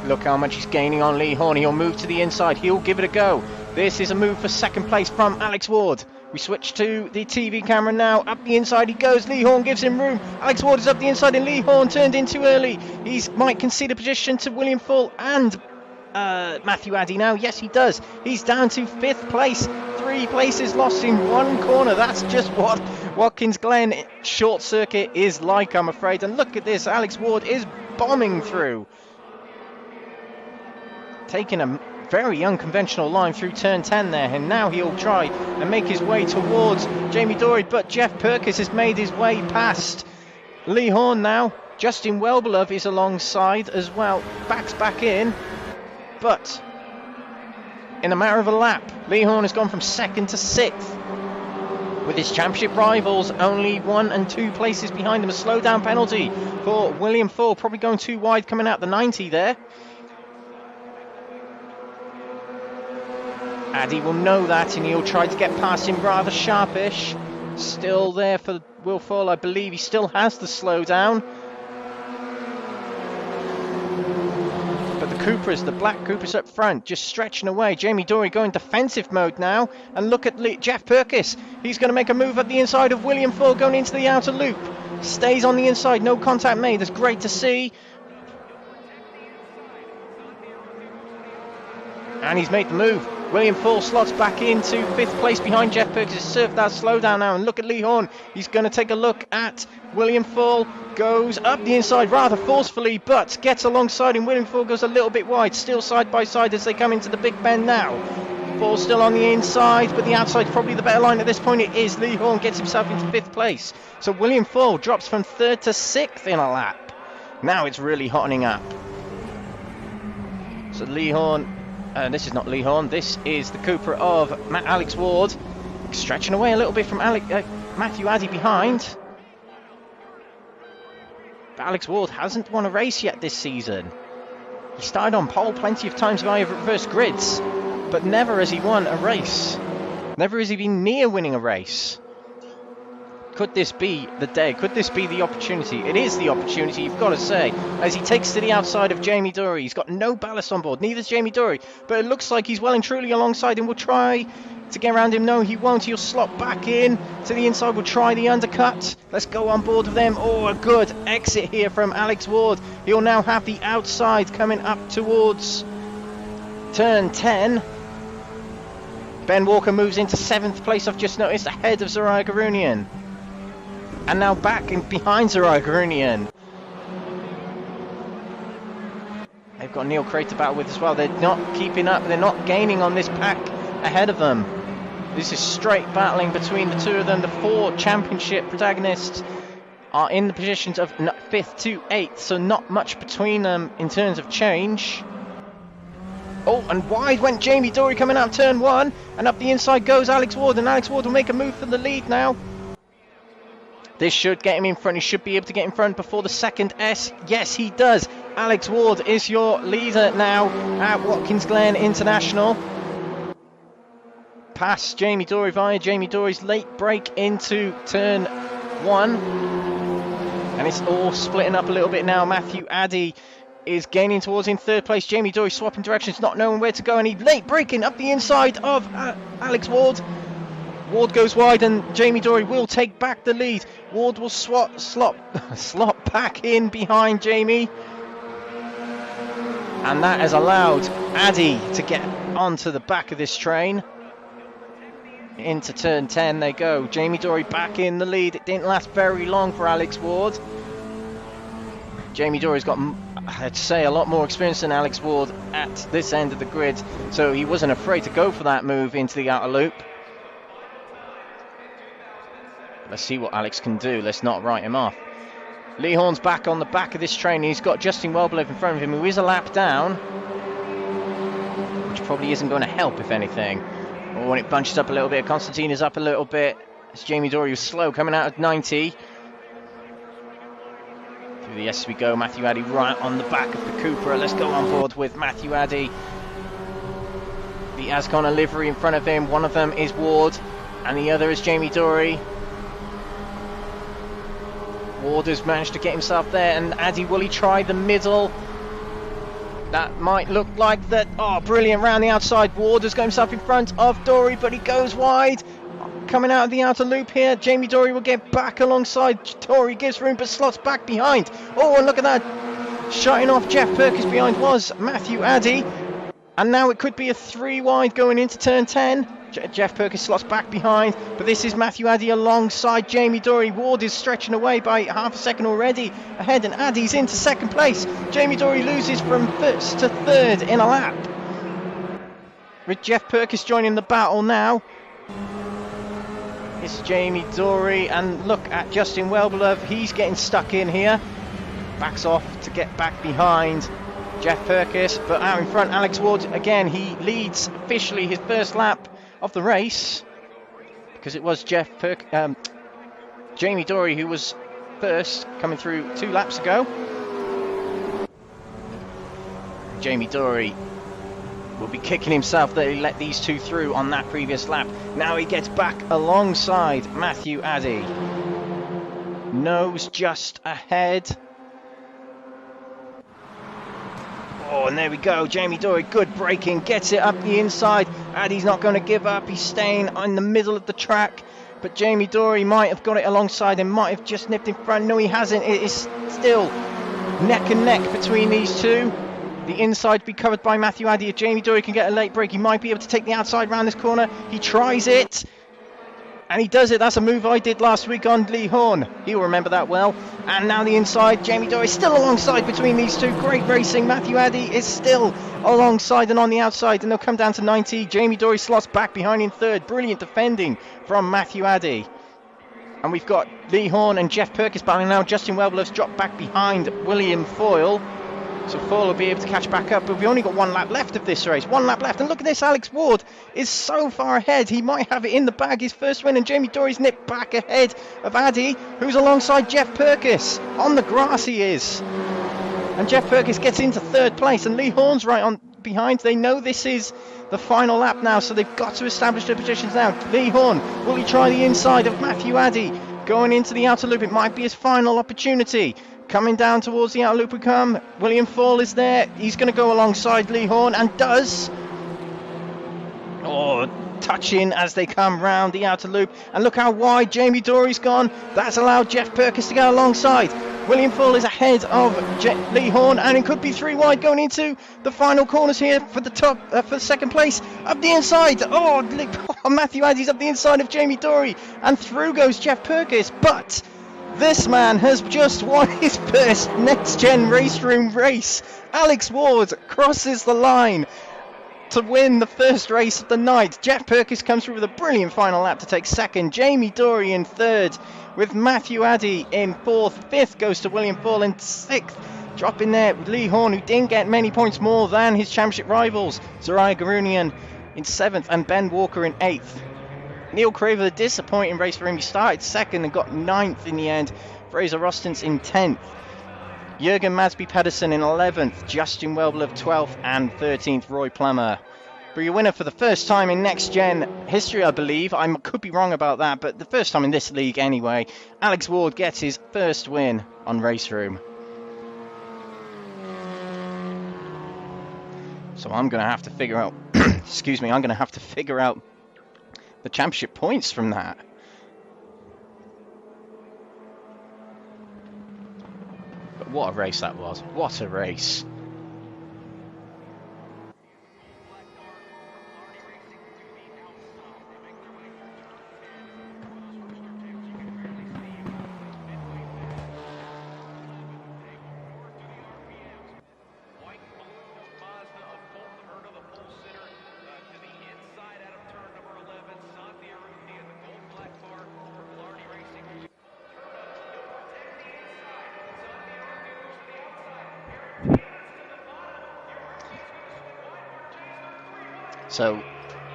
Look how much he's gaining on Lee Horne. He'll move to the inside. He'll give it a go. This is a move for second place from Alex Ward. We switch to the TV camera now. Up the inside he goes. Lee Horne gives him room. Alex Ward is up the inside and Lee Horne turned in too early. He might concede a position to William Full and Matthew Addy now. Yes, he does. He's down to 5th place. 3 places lost in 1 corner. That's just what Watkins Glen short circuit is like, I'm afraid. And look at this. Alex Ward is bombing through. Taking a very unconventional line through turn 10 there, and now he'll try and make his way towards Jamie Dory, but Jeff Perkis has made his way past Lee Horne now. Justin Welbler is alongside as well, backs back in, but in a matter of a lap, Lee Horne has gone from 2nd to 6th. With his championship rivals only 1 and 2 places behind him. A slowdown penalty for William Full, probably going too wide coming out the 90 there. Addy will know that and he'll try to get past him rather sharpish. Still there for Will Full, I believe he still has the slowdown. But the Cupras, the black Cupras up front, just stretching away. Jamie Dory going defensive mode now. And look at Jeff Perkis. He's going to make a move at the inside of William Full going into the outer loop. Stays on the inside, no contact made. That's great to see. And he's made the move. William Full slots back into 5th place behind Jeff Perkis. He's surfed that slowdown now. And look at Lee Horne. He's going to take a look at William Full. Goes up the inside rather forcefully, but gets alongside him. William Full goes a little bit wide. Still side by side as they come into the big bend now. Full still on the inside, but the outside's probably the better line at this point. It is. Lee Horne gets himself into 5th place. So William Full drops from 3rd to 6th in a lap. Now it's really hottening up. So Lee Horne... this is not Lee Horne, this is the Cupra of Alex Ward. Stretching away a little bit from Matthew Addy behind. But Alex Ward hasn't won a race yet this season. He started on pole plenty of times via reverse grids, but never has he won a race. Never has he been near winning a race. Could this be the day? Could this be the opportunity? It is the opportunity, you've got to say, as he takes to the outside of Jamie Dory. He's got no ballast on board, neither's Jamie Dory, but it looks like he's well and truly alongside him. We'll try to get around him. No, he won't. He'll slot back in to the inside. We'll try the undercut. Let's go on board with them. Oh, a good exit here from Alex Ward. He'll now have the outside coming up towards turn 10. Ben Walker moves into 7th place, I've just noticed, ahead of Zhirayr Gurunyan. And now back in behind Zhirayr Gurunyan. They've got Neil Craig to battle with as well. They're not keeping up. They're not gaining on this pack ahead of them. This is straight battling between the two of them. The 4 championship protagonists are in the positions of 5th to 8th. So not much between them in terms of change. Oh, and wide went Jamie Dory coming out of turn 1. And up the inside goes Alex Ward. And Alex Ward will make a move for the lead now. This should get him in front. He should be able to get in front before the second S. Yes, he does. Alex Ward is your leader now at Watkins Glen International. Past Jamie Dory via Jamie Dory's late break into turn 1. And it's all splitting up a little bit now. Matthew Addy is gaining towards him 3rd place. Jamie Dory swapping directions, not knowing where to go. And he late breaking up the inside of Alex Ward. Ward goes wide and Jamie Dory will take back the lead. Ward will slot back in behind Jamie. And that has allowed Addy to get onto the back of this train. Into turn 10 they go. Jamie Dory back in the lead. It didn't last very long for Alex Ward. Jamie Dory's got, I'd say, a lot more experience than Alex Ward at this end of the grid. So he wasn't afraid to go for that move into the outer loop. Let's see what Alex can do. Let's not write him off. Lee Horne's back on the back of this train. He's got Justin Welbler in front of him, who is a lap down, which probably isn't going to help, if anything. Or when it bunches up a little bit, Constantine is up a little bit. As Jamie Dory was slow coming out of 90. Through Through the S we go. Matthew Addy right on the back of the Cupra. Let's go on board with Matthew Addy. The Ascona livery in front of him. One of them is Ward and the other is Jamie Dory. Ward has managed to get himself there, and Addy, will he try the middle? That might look like that. Oh, brilliant, round the outside. Ward has got himself in front of Dory, but he goes wide. Coming out of the outer loop here, Jamie Dory will get back alongside. Dory gives room, but slots back behind. Oh, and look at that. Shutting off Jeff Perkins behind was Matthew Addy. And now it could be a 3 wide going into turn 10. Jeff Perkins slots back behind, but this is Matthew Addy alongside Jamie Dory. Ward is stretching away by half a second already ahead, and Addy's into second place. Jamie Dory loses from first to third in a lap, with Jeff Perkins joining the battle now. It's Jamie Dory, and look at Justin Wellbeloved. He's getting stuck in here. Backs off to get back behind Jeff Perkins, but out in front, Alex Ward again. He leads officially his first lap of the race, because it was Jamie Dory who was first, coming through 2 laps ago. Jamie Dory will be kicking himself that he let these two through on that previous lap. Now he gets back alongside Matthew Addy. Nose just ahead. Oh, and there we go. Jamie Dory, good braking, gets it up the inside. Addy's not going to give up. He's staying in the middle of the track. But Jamie Dory might have got it alongside him, might have just nipped in front. No, he hasn't. It is still neck and neck between these two. The inside be covered by Matthew Addy. If Jamie Dory can get a late break, he might be able to take the outside round this corner. He tries it, and he does it. That's a move I did last week on Lee Horne. He'll remember that well. And now the inside, Jamie Dory still alongside between these two. Great racing. Matthew Addy is still alongside and on the outside, and they'll come down to 90. Jamie Dory slots back behind in third. Brilliant defending from Matthew Addy. And we've got Lee Horne and Jeff Perkins battling now. Justin Wellbeloved's dropped back behind William Foyle. So Foyle will be able to catch back up, but we've only got 1 lap left of this race. 1 lap left, and look at this, Alex Ward is so far ahead. He might have it in the bag, his first win, and Jamie Dory's nipped back ahead of Addy, who's alongside Jeff Perkins. On the grass he is. And Jeff Perkins gets into third place, and Lee Horne's right on behind. They know this is the final lap now, so they've got to establish their positions now. Lee Horne, will he try the inside of Matthew Addy? Going into the outer loop, it might be his final opportunity. Coming down towards the outer loop we come. William Foyle is there. He's going to go alongside Lee Horne, and does. Oh, touching as they come round the outer loop. And look how wide Jamie Dory's gone. That's allowed Jeff Perkins to go alongside. William Foyle is ahead of Lee Horne, and it could be 3 wide going into the final corners here for the top, for the second place. Up the inside. Oh, Matthew Addy's up the inside of Jamie Dory, and through goes Jeff Perkins. But this man has just won his first next-gen Raceroom race. Alex Ward crosses the line to win the first race of the night. Jeff Perkins comes through with a brilliant final lap to take second. Jamie Dory in third, with Matthew Addy in fourth. Fifth goes to William Foyle, in sixth, dropping there Lee Horne, who didn't get many points more than his championship rivals. Zhirayr Gurunyan in seventh, and Ben Walker in eighth. Neil Craver, the disappointing race for him. He started second and got 9th in the end. Fraser Rostens in 10th. Jürgen Masby Pedersen in 11th. Justin Wellbeloved 12th and 13th. Roy Plummer. But your winner for the first time in Next Gen history, I believe. I could be wrong about that, but the first time in this league anyway. Alex Ward gets his first win on Raceroom. So I'm going to have to figure out, excuse me, I'm going to have to figure out the championship points from that. But what a race that was. What a race. So,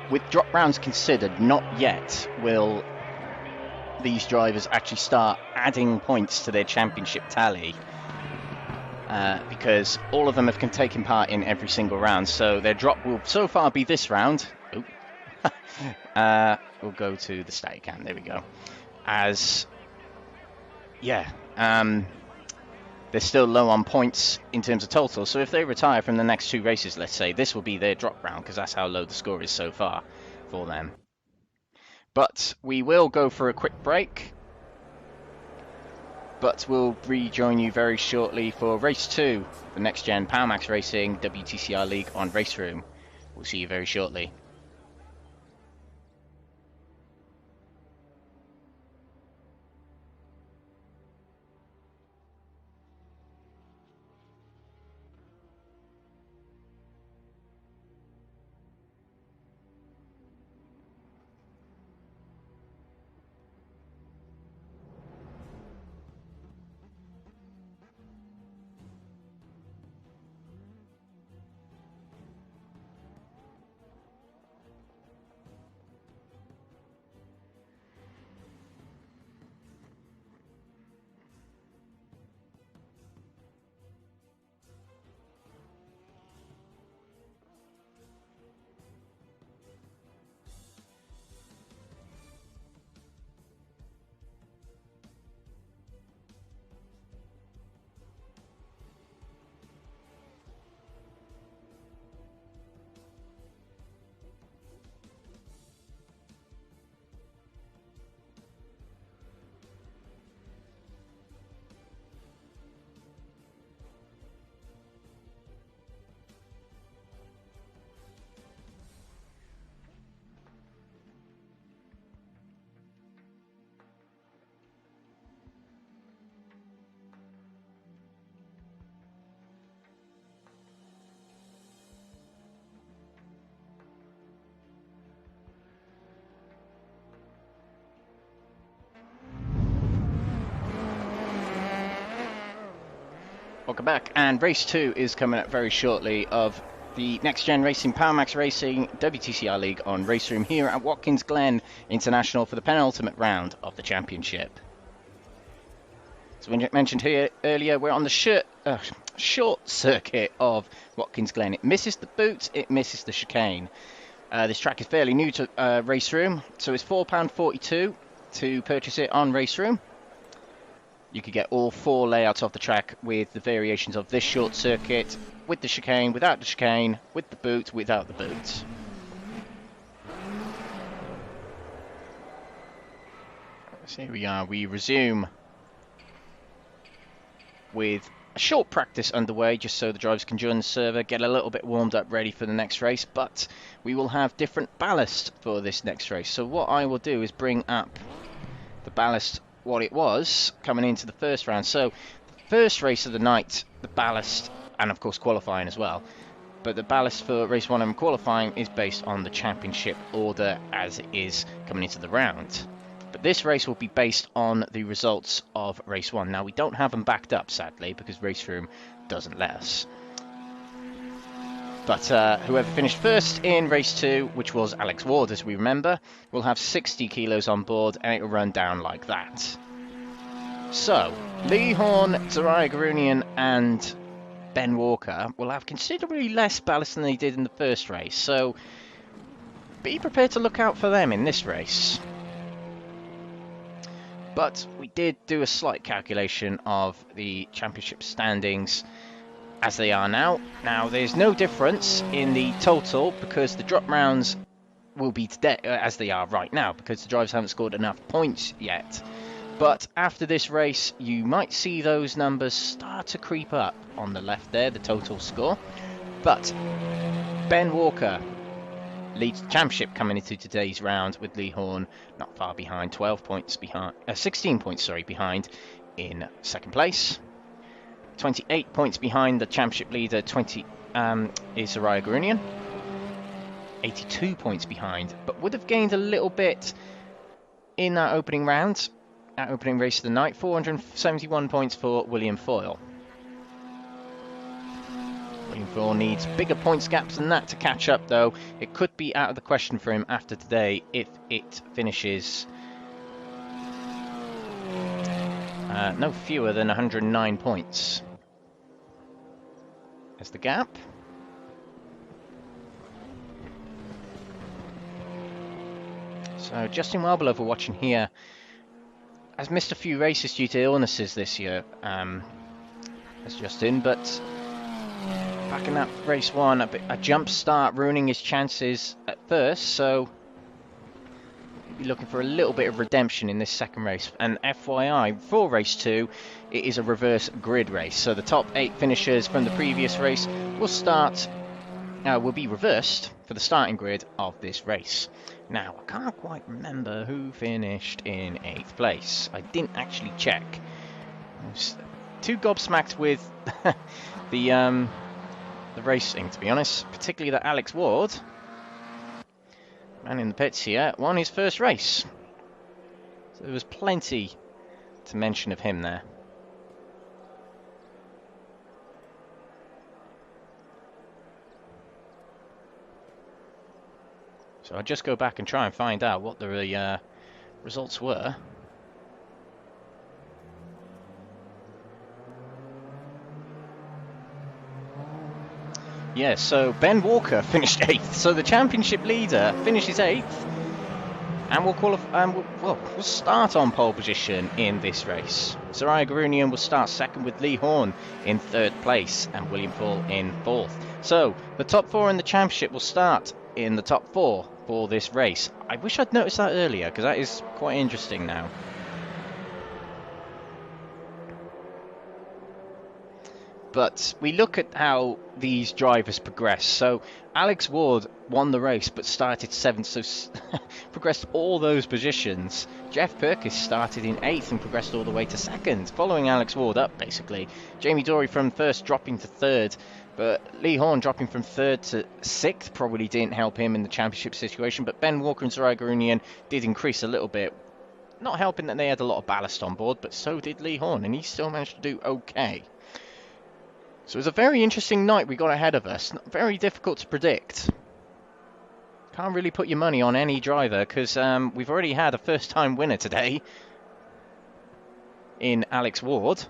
with drop rounds considered, not yet will these drivers actually start adding points to their championship tally. because all of them have taken part in every single round. So their drop will so far be this round. Oop. We'll go to the stat cam. There we go. As yeah, they're still low on points in terms of total. So if they retire from the next 2 races, let's say, this will be their drop round because that's how low the score is so far for them. But we will go for a quick break. But we'll rejoin you very shortly for race 2, the Next Gen Power Max Racing WTCR League on Raceroom. We'll see you very shortly. Welcome back, and race 2 is coming up very shortly of the Next Gen Racing Power Max Racing WTCR League on Raceroom here at Watkins Glen International for the penultimate round of the championship. So when you mentioned here earlier, we're on the short circuit of Watkins Glen. It misses the boot, it misses the chicane. This track is fairly new to Raceroom, so it's £4.42 to purchase it on Raceroom. You could get all 4 layouts of the track with the variations of this short circuit, with the chicane, without the chicane, with the boot, without the boot. So here we are, we resume with a short practice underway, just so the drivers can join the server, get a little bit warmed up, ready for the next race, but we will have different ballast for this next race. So what I will do is bring up the ballast what it was coming into the first round. So the first race of the night, the ballast, and of course qualifying as well, but the ballast for race 1 and qualifying is based on the championship order as it is coming into the round. But this race will be based on the results of race 1. Now we don't have them backed up, sadly, because Raceroom doesn't let us. But whoever finished first in race 2, which was Alex Ward, as we remember, will have 60 kilos on board, and it will run down like that. So, Lee Horne, Zhirayr Gurunyan, and Ben Walker will have considerably less ballast than they did in the first race. So, be prepared to look out for them in this race. But we did do a slight calculation of the championship standings as they are now. Now, there's no difference in the total because the drop rounds will be today as they are right now because the drivers haven't scored enough points yet. But after this race, you might see those numbers start to creep up on the left there, the total score. But Ben Walker leads the championship coming into today's round with Lee Horne not far behind, 16 points behind in second place. 28 points behind the championship leader, is Zhirayr Gurunyan. 82 points behind, but would have gained a little bit in that opening round, that opening race of the night. 471 points for William Foyle. William Foyle needs bigger points gaps than that to catch up, though. It could be out of the question for him after today if it finishes no fewer than 109 points. There's the gap. So Justin Welbelow, we're watching here, has missed a few races due to illnesses this year, as Justin, but back in that race one, a jump start ruining his chances at first, so he'll be looking for a little bit of redemption in this second race. And FYI, for race 2, it is a reverse grid race, so the top 8 finishers from the previous race will be reversed for the starting grid of this race. Now, I can't quite remember who finished in 8th place. I didn't actually check. I was too gobsmacked with the racing, to be honest. Particularly that Alex Ward, man in the pits here, won his first race. So there was plenty to mention of him there. So I'll just go back and try and find out what the results were. Yeah, so Ben Walker finished 8th. So the championship leader finishes 8th, and we'll start on pole position in this race. Zhirayr Gurunyan will start second with Lee Horne in 3rd place and William Fall in 4th. So the top 4 in the championship will start in the top 4 for this race. I wish I'd noticed that earlier, because that is quite interesting now. But we look at how these drivers progress. So Alex Ward won the race but started 7th, so progressed all those positions. Jeff Perkins started in 8th and progressed all the way to 2nd, following Alex Ward up basically. Jamie Dory from 1st dropping to 3rd, but Lee Horne dropping from 3rd to 6th probably didn't help him in the championship situation. But Ben Walker and Zhirayr Gurunyan did increase a little bit, not helping that they had a lot of ballast on board, but so did Lee Horne, and he still managed to do okay. So it was a very interesting night we got ahead of us. Very difficult to predict. Can't really put your money on any driver, because we've already had a first-time winner today in Alex Ward.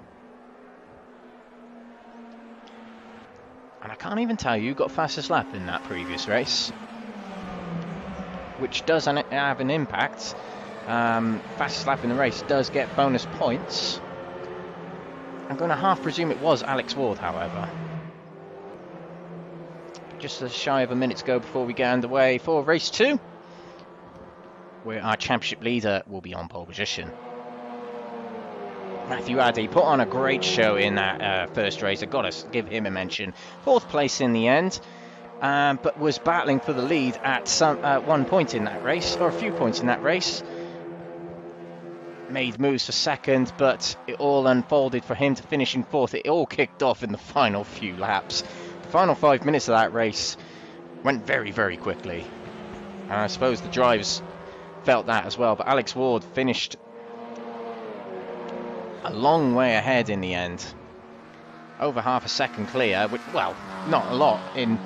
And I can't even tell you who got fastest lap in that previous race, which does have an impact. Fastest lap in the race does get bonus points. I'm going to half presume it was Alex Ward, however. Just as shy of a minute to go before we get underway for race 2, where our championship leader will be on pole position. Matthew Addy put on a great show in that first race. I've got to give him a mention. 4th place in the end, but was battling for the lead at one point in that race, or a few points in that race. Made moves for 2nd, but it all unfolded for him to finish in 4th. It all kicked off in the final few laps. The final 5 minutes of that race went very, very quickly. And I suppose the drivers felt that as well, but Alex Ward finished a long way ahead in the end. Over half a second clear, which, well, not a lot in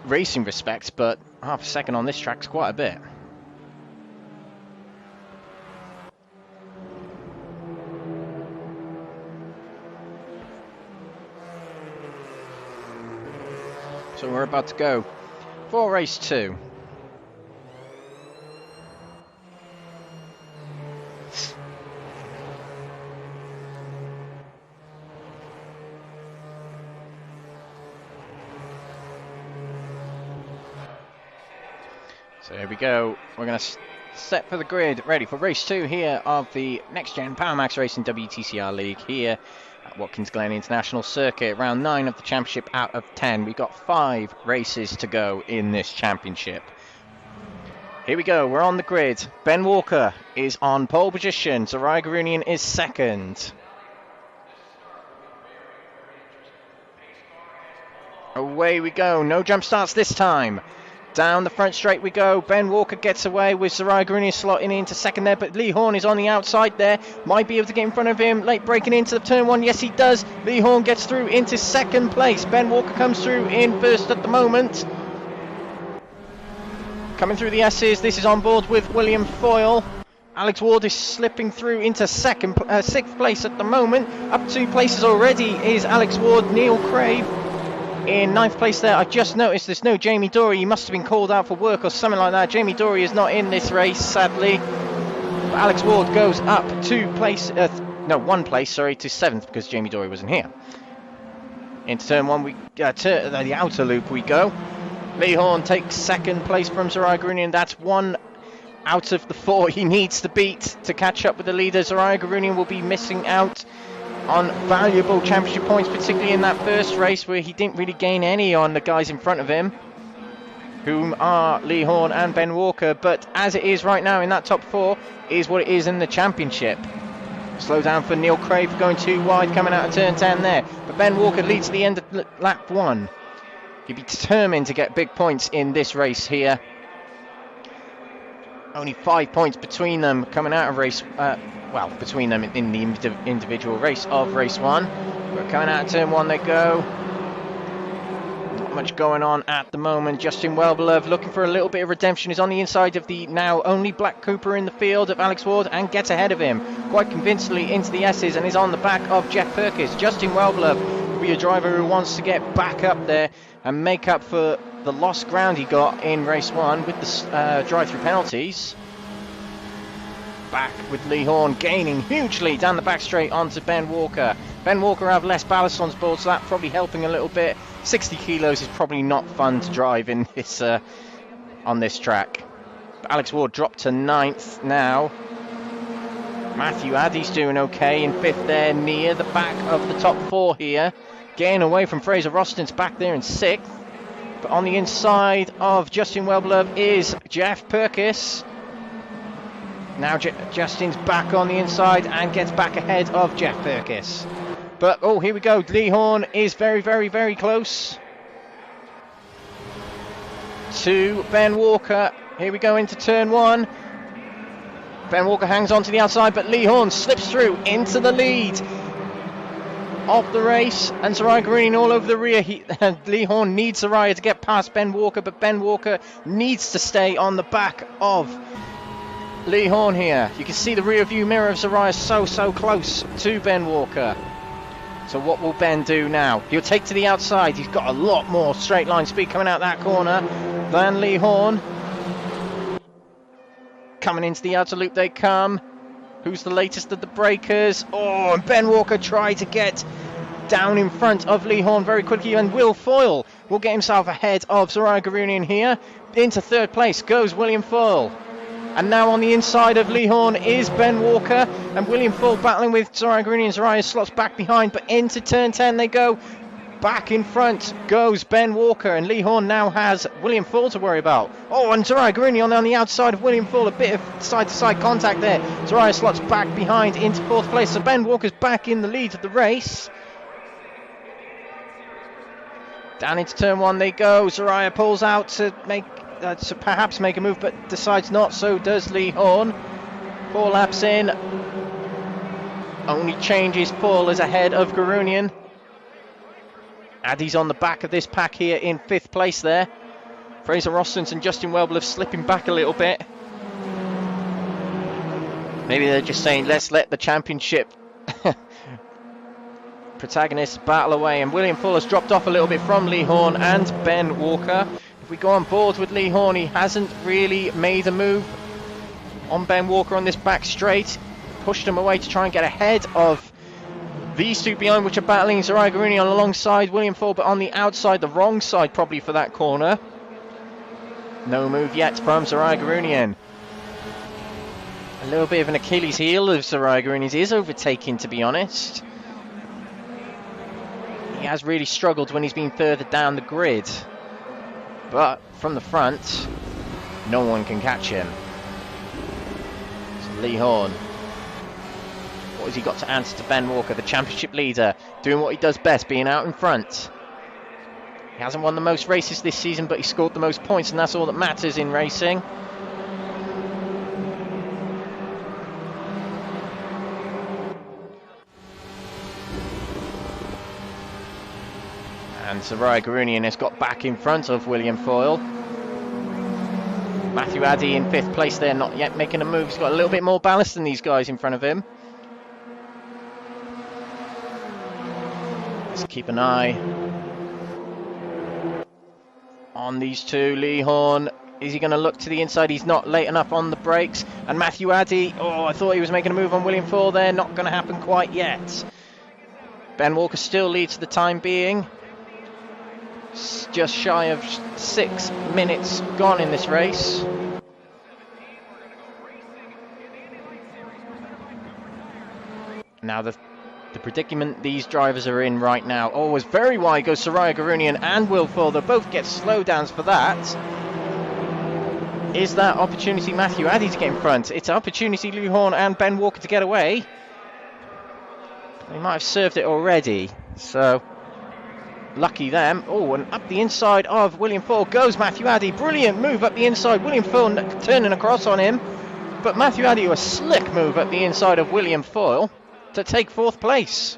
racing respects, but half a second on this track's quite a bit. So we're about to go for race 2. So here we go. We're going to set for the grid, ready for race 2 here of the NXTGEN Power Max Racing WTCR League here at Watkins Glen International Circuit. Round 9 of the championship out of 10. We've got 5 races to go in this championship. Here we go. We're on the grid. Ben Walker is on pole position. Zhirayr Gurunyan is 2nd. Away we go. No jump starts this time. Down the front straight we go. Ben Walker gets away with Zhirayr Gurunyan slotting into 2nd there, but Lee Horne is on the outside there. Might be able to get in front of him. Late breaking into the turn 1. Yes, he does. Lee Horne gets through into 2nd place. Ben Walker comes through in 1st at the moment. Coming through the S's. This is on board with William Foyle. Alex Ward is slipping through into 6th place at the moment. Up 2 places already is Alex Ward, Neil Crave. in 9th place there. I've just noticed there's no Jamie Dory. He must have been called out for work or something like that. Jamie Dory is not in this race, sadly. But Alex Ward goes up 1 place, to 7th because Jamie Dory wasn't here. Into turn 1, the outer loop we go. Lee Horne takes 2nd place from Zhirayr Gurunyan. That's 1 out of the 4 he needs to beat to catch up with the leader. Zhirayr Gurunyan will be missing out on valuable championship points, particularly in that first race where he didn't really gain any on the guys in front of him, whom are Lee Horne and Ben Walker. But as it is right now in that top 4 is what it is in the championship. Slow down for Neil Craig for going too wide coming out of turn 10 there. But Ben Walker leads to the end of lap 1. He'll be determined to get big points in this race here. Only 5 points between them coming out of race, between them in the individual race of race 1. But coming out of turn 1 they go. Not much going on at the moment. Justin Welbelow looking for a little bit of redemption. Is on the inside of the now only Black Cooper in the field of Alex Ward and gets ahead of him quite convincingly into the S's and is on the back of Jeff Perkins. Justin Welbelow will be a driver who wants to get back up there and make up for the lost ground he got in race 1 with the drive-through penalties. Back with Lee Horne gaining hugely down the back straight onto Ben Walker. Ben Walker have less ballast on his board, so that's probably helping a little bit. 60 kilos is probably not fun to drive in this on this track. But Alex Ward dropped to 9th now. Matthew Addy's doing okay in 5th there, near the back of the top 4 here. Getting away from Fraser Roston's back there in 6th. But on the inside of Justin Welbelow is Jeff Perkis. Now Justin's back on the inside and gets back ahead of Jeff Perkis. But, oh, here we go. Lee Horne is very, very, very close to Ben Walker. Here we go into turn 1. Ben Walker hangs on to the outside, but Lee Horne slips through into the lead of the race, and Zhirayr Gurunyan all over the rear. Lee Horne needs Zhirayr to get past Ben Walker, but Ben Walker needs to stay on the back of Lee Horne here. You can see the rear view mirror of Zhirayr so close to Ben Walker. So what will Ben do now? He'll take to the outside. He's got a lot more straight line speed coming out that corner than Lee Horne. Coming into the outer loop they come. Who's the latest of the breakers? Oh, and Ben Walker tried to get down in front of Lee Horne very quickly, and Will Foyle will get himself ahead of Zhirayr Gurunyan here. Into 3rd place goes William Foyle. And now on the inside of Lee Horne is Ben Walker, and William Foyle battling with Zhirayr Gurunyan. Zhirayr slots back behind, but into turn 10 they go. Back in front goes Ben Walker, and Lee Horne now has William Foyle to worry about. Oh, and Zhirayr Gurunyan on the outside of William Foyle, a bit of side-to-side contact there. Zhirayr slots back behind into 4th place, so Ben Walker's back in the lead of the race. Down into turn 1 they go. Zhirayr pulls out to perhaps make a move, but decides not. So does Lee Horne. 4 laps in. Only changes Foyle is ahead of Gurunyan. Addy's on the back of this pack here in 5th place there. Fraser Roston and Justin Welbelow slipping back a little bit. Maybe they're just saying, let's let the championship protagonists battle away. And William Foyle has dropped off a little bit from Lee Horne and Ben Walker. If we go on board with Lee Horne, he hasn't really made a move on Ben Walker on this back straight. Pushed him away to try and get ahead of these two behind, which are battling Zhirayr Gurunyan alongside William Foyle, but on the outside, the wrong side probably for that corner. No move yet from Zhirayr Gurunyan. A little bit of an Achilles heel of Zhirayr Gurunyan is overtaking, to be honest. He has really struggled when he's been further down the grid. But from the front, no one can catch him. So Lee Horne. What has he got to answer to Ben Walker, the championship leader, doing what he does best, being out in front. He hasn't won the most races this season, but he scored the most points, and that's all that matters in racing. And Zhirayr Gurunyan has got back in front of William Foyle. Matthew Addy in 5th place there, not yet making a move. He's got a little bit more ballast than these guys in front of him. Let's keep an eye on these two. Lee Horne, is he going to look to the inside? He's not, late enough on the brakes. And Matthew Addy, oh, I thought he was making a move on William Foyle there. Not going to happen quite yet. Ben Walker still leads for the time being. Just shy of 6 minutes gone in this race. Now the predicament these drivers are in right now. Oh, it's very wide goes Zhirayr Gurunyan and Will Foyle. They'll both get slowdowns for that. Is that opportunity Matthew Addy to get in front? It's opportunity Lee Horne and Ben Walker to get away. They might have served it already, so lucky them. Oh, and up the inside of William Foyle goes Matthew Addy. Brilliant move up the inside. William Foyle turning across on him. But Matthew Addy, a slick move up the inside of William Foyle to take 4th place.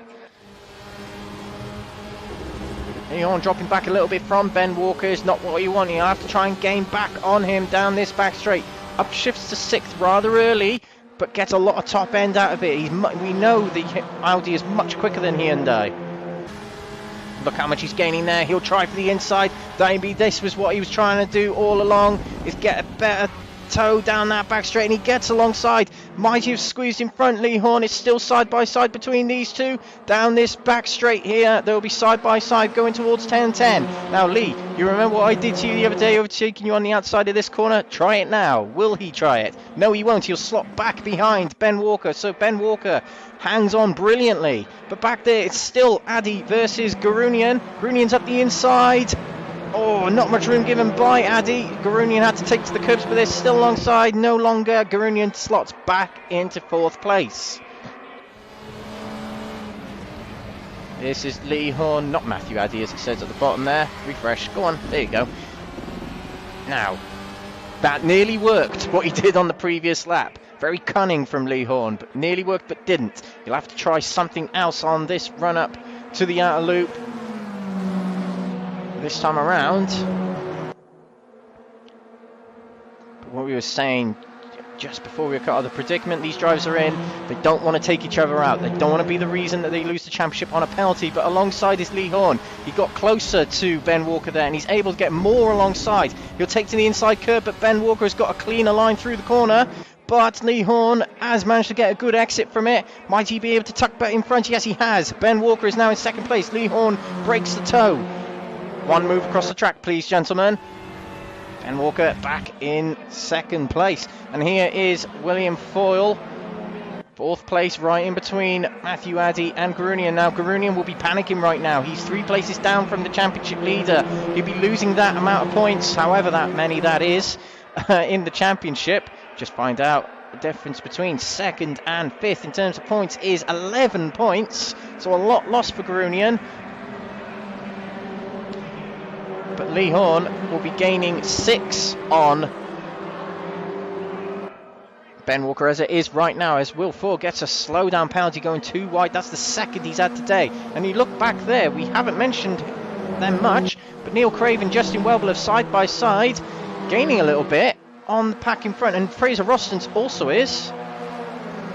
Lee Horne dropping back a little bit from Ben Walker is not what you want. You have to try and gain back on him down this back straight. Up shifts to 6th rather early, but gets a lot of top end out of it. We know the Audi is much quicker than Hyundai. Look how much he's gaining there. He'll try for the inside. Maybe this was what he was trying to do all along, is get a better toe down that back straight, and he gets alongside. Might have squeezed in front. Lee Horne is still side by side between these two. Down this back straight here, they'll be side by side going towards 10-10. Now Lee, you remember what I did to you the other day, overtaking you on the outside of this corner? Try it now. Will he try it? No, he won't. He'll slot back behind Ben Walker. So Ben Walker hangs on brilliantly. But back there, it's still Addy versus Gurunyan. Gurunyan's up the inside. Oh, not much room given by Addy. Gurunyan had to take to the curbs, but they're still alongside. No longer. Gurunyan slots back into 4th place. This is Lee Horne, not Matthew Addy, as it says at the bottom there. Refresh. Go on. There you go. Now, that nearly worked, what he did on the previous lap. Very cunning from Lee Horne, but nearly worked, but didn't. You'll have to try something else on this run up to the outer loop. This time around, but what we were saying just before we cut out the predicament these drivers are in, they don't want to take each other out. They don't want to be the reason that they lose the championship on a penalty. But alongside is Lee Horne. He got closer to Ben Walker there, and he's able to get more alongside. He'll take to the inside curb, but Ben Walker has got a cleaner line through the corner. But Lee Horne has managed to get a good exit from it. Might he be able to tuck back in front? Yes, he has. Ben Walker is now in 2nd place. Lee Horne breaks the toe. One move across the track, please, gentlemen. Ben Walker back in 2nd place. And here is William Foyle. 4th place, right in between Matthew Addy and Gurunyan. Now, Gurunyan will be panicking right now. He's 3 places down from the championship leader. He'll be losing that amount of points, however that many that is, in the championship. Just find out the difference between 2nd and 5th in terms of points is 11 points. So a lot lost for Gurunyan. But Lee Horne will be gaining 6 on Ben Walker as it is right now, as Will Foyle gets a slowdown penalty going too wide. That's the 2nd he's had today. And you look back there, we haven't mentioned them much, but Neil Craven, Justin Welbel are side by side, gaining a little bit on the pack in front, and Fraser Rostons also is.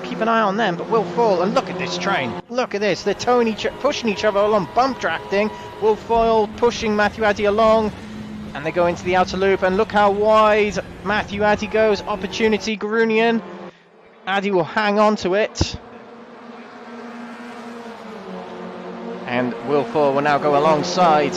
Keep an eye on them, but Will Foyle, and look at this train. Look at this, they're towing pushing each other along, bump drafting. Will Foyle pushing Matthew Addy along, and they go into the outer loop, and look how wide Matthew Addy goes. Opportunity Gurunyan. Addy will hang on to it. And Will Foyle will now go alongside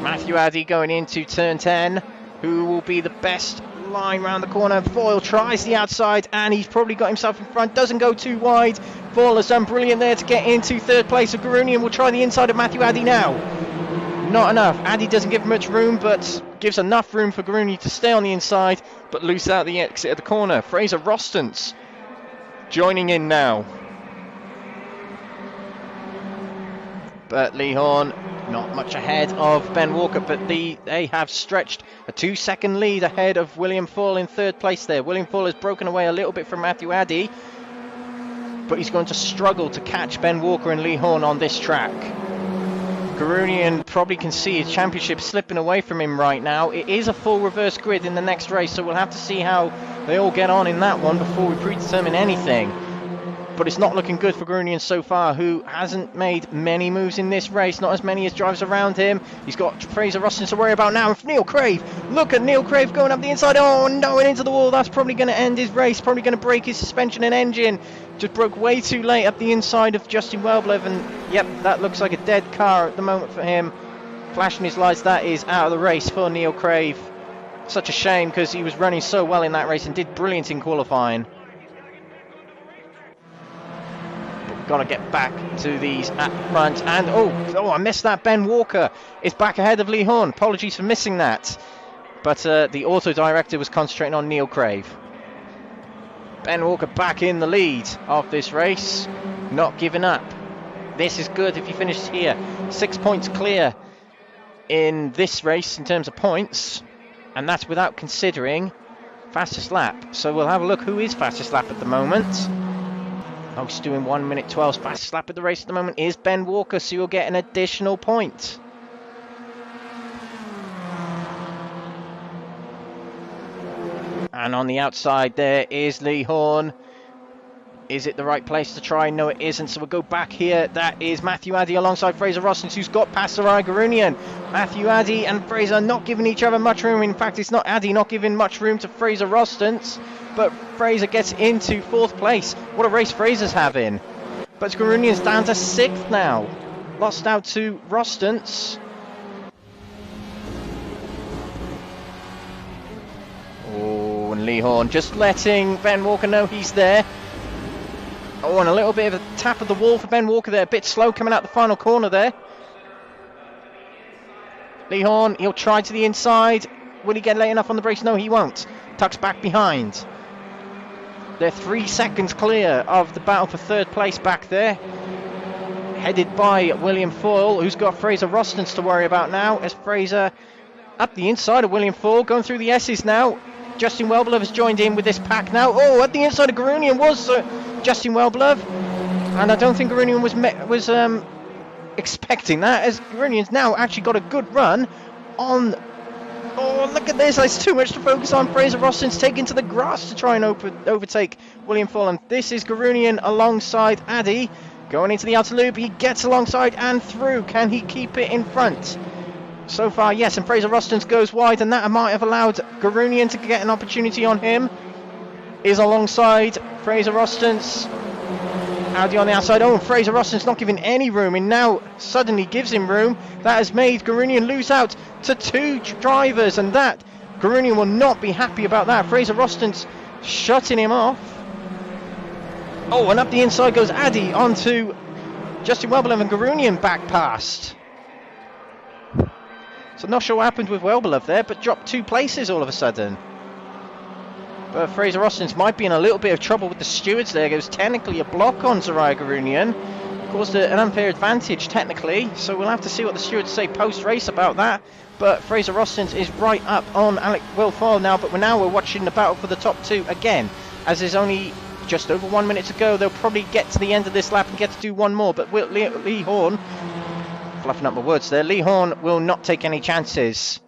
Matthew Addy going into turn 10. Who will be the best line round the corner? Foyle tries the outside, and he's probably got himself in front. Doesn't go too wide. Foyle has done brilliant there to get into 3rd place. So Gurunyan will try the inside of Matthew Addy now. Not enough. Addy doesn't give much room, but gives enough room for Gurunyan to stay on the inside, but lose out the exit of the corner. Fraser Rostons joining in now. But Lee Horne not much ahead of Ben Walker, but they have stretched a 2-second lead ahead of William Foyle in 3rd place there. William Foyle has broken away a little bit from Matthew Addy, but he's going to struggle to catch Ben Walker and Lee Horne on this track. Gurunyan probably can see his championship slipping away from him right now. It is a full reverse grid in the next race, so we'll have to see how they all get on in that one before we predetermine anything. but it's not looking good for Gurunyan so far, who hasn't made many moves in this race, not as many as drivers around him. He's got Fraser Rustin to worry about now, and Neil Crave, look at Neil Crave going up the inside, oh no, and into the wall. That's probably going to end his race, probably going to break his suspension and engine. Just broke way too late up the inside of Justin Welblev, and yep, that looks like a dead car at the moment for him. Flashing his lights, that is out of the race for Neil Crave. Such a shame, because he was running so well in that race and did brilliant in qualifying. But we've got to get back to these at front, and oh, I missed that. Ben Walker is back ahead of Lee Horne. Apologies for missing that. But the auto director was concentrating on Neil Crave. Ben Walker back in the lead of this race, not giving up. This is good if he finishes here. 6 points clear in this race in terms of points, and that's without considering fastest lap. So we'll have a look who is fastest lap at the moment. Oh, he's doing 1 minute 12. Fastest lap of the race at the moment is Ben Walker, so you'll get an additional point. And on the outside there is Lee Horne. Is it the right place to try? No, it isn't. So we'll go back here. That is Matthew Addy alongside Fraser Rostens, who's got past Zhirayr Gurunyan. Matthew Addy and Fraser not giving each other much room. In fact, it's not Addy not giving much room to Fraser Rostens, but Fraser gets into 4th place. What a race Fraser's having. But Gurunyan's down to 6th now. Lost out to Rostens. Oh, and Lee Horne just letting Ben Walker know he's there. Oh, and a little bit of a tap of the wall for Ben Walker there. A bit slow coming out the final corner there. Lee Horne, he'll try to the inside. Will he get late enough on the brakes? No, he won't. Tucks back behind. They're 3 seconds clear of the battle for 3rd place back there. Headed by William Foyle, who's got Fraser Rostens to worry about now. As Fraser up the inside of William Foyle, going through the S's now. Justin Welblev has joined in with this pack now. Oh, at the inside of Gurunyan was Justin Welblev, and I don't think Gurunyan was expecting that, as Gurunyan's now actually got a good run on. Oh, look at this! It's too much to focus on. Fraser Rostens taking to the grass to try and overtake William Foyle, and this is Gurunyan alongside Addy going into the outer loop. He gets alongside and through. Can he keep it in front? So far, yes, and Fraser Rostens goes wide, and that might have allowed Gurunyan to get an opportunity on him. Is alongside Fraser Rostens. Audi on the outside. Oh, and Fraser Rostens not giving any room, and now suddenly gives him room. That has made Gurunyan lose out to 2 drivers, and that Gurunyan will not be happy about that. Fraser Rostens shutting him off. Oh, and up the inside goes Addy onto Justin Welblev, and Gurunyan back past. So not sure what happened with Welblev there, but dropped 2 places all of a sudden. But Fraser Rostens might be in a little bit of trouble with the stewards there. There was technically a block on Zhirayr Gurunyan. Caused an unfair advantage technically, so we'll have to see what the stewards say post-race about that. But Fraser Rostens is right up on Will Foyle now, but we're watching the battle for the top 2 again. As there's only just over 1 minute to go, they'll probably get to the end of this lap and get to do one more. But Lee Horne, fluffing up my words there, Lee Horne will not take any chances.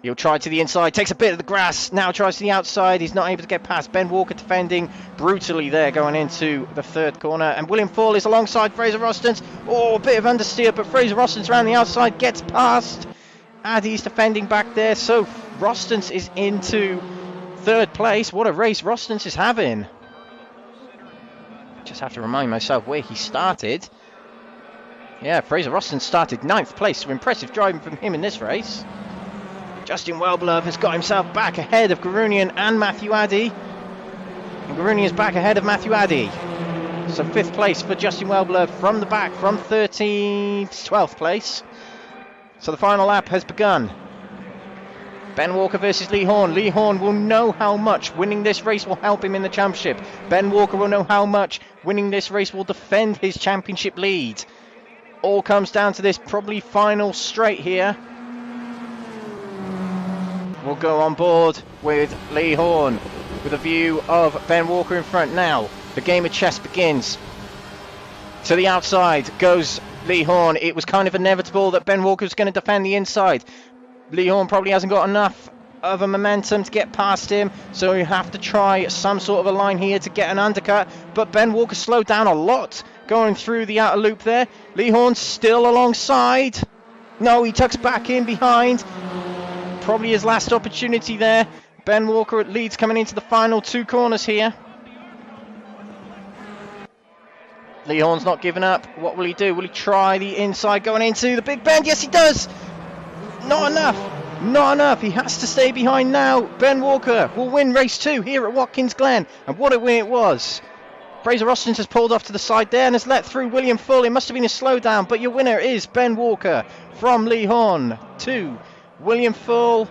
He'll try to the inside, takes a bit of the grass, now tries to the outside, he's not able to get past. Ben Walker defending brutally there going into the 3rd corner, and William Foyle is alongside Fraser Rostens. Oh, a bit of understeer, but Fraser Rostens around the outside, gets past. Addy's defending back there, so Rostens is into 3rd place. What a race Rostens is having. Just have to remind myself where he started. Yeah, Fraser Rostens started 9th place, so impressive driving from him in this race. Justin Welblev has got himself back ahead of Gurunyan and Matthew Addy. And Gurunyan is back ahead of Matthew Addy. So 5th place for Justin Welblev from the back, from 13th to 12th place. So the final lap has begun. Ben Walker versus Lee Horne. Lee Horne will know how much winning this race will help him in the championship. Ben Walker will know how much winning this race will defend his championship lead. All comes down to this probably final straight here. We'll go on board with Lee Horne with a view of Ben Walker in front now. The game of chess begins. To the outside goes Lee Horne. It was kind of inevitable that Ben Walker was going to defend the inside. Lee Horne probably hasn't got enough of a momentum to get past him, so you have to try some sort of a line here to get an undercut, but Ben Walker slowed down a lot going through the outer loop there. Lee Horne still alongside. No, he tucks back in behind. Probably his last opportunity there. Ben Walker leads coming into the final 2 corners here. Lee Horne's not giving up. What will he do? Will he try the inside going into the big bend? Yes, he does. Not enough. Not enough. He has to stay behind now. Ben Walker will win race 2 here at Watkins Glen. And what a win it was. Fraser Austin has pulled off to the side there and has let through William Full. It must have been a slowdown, but your winner is Ben Walker from Lee Horne to William Full,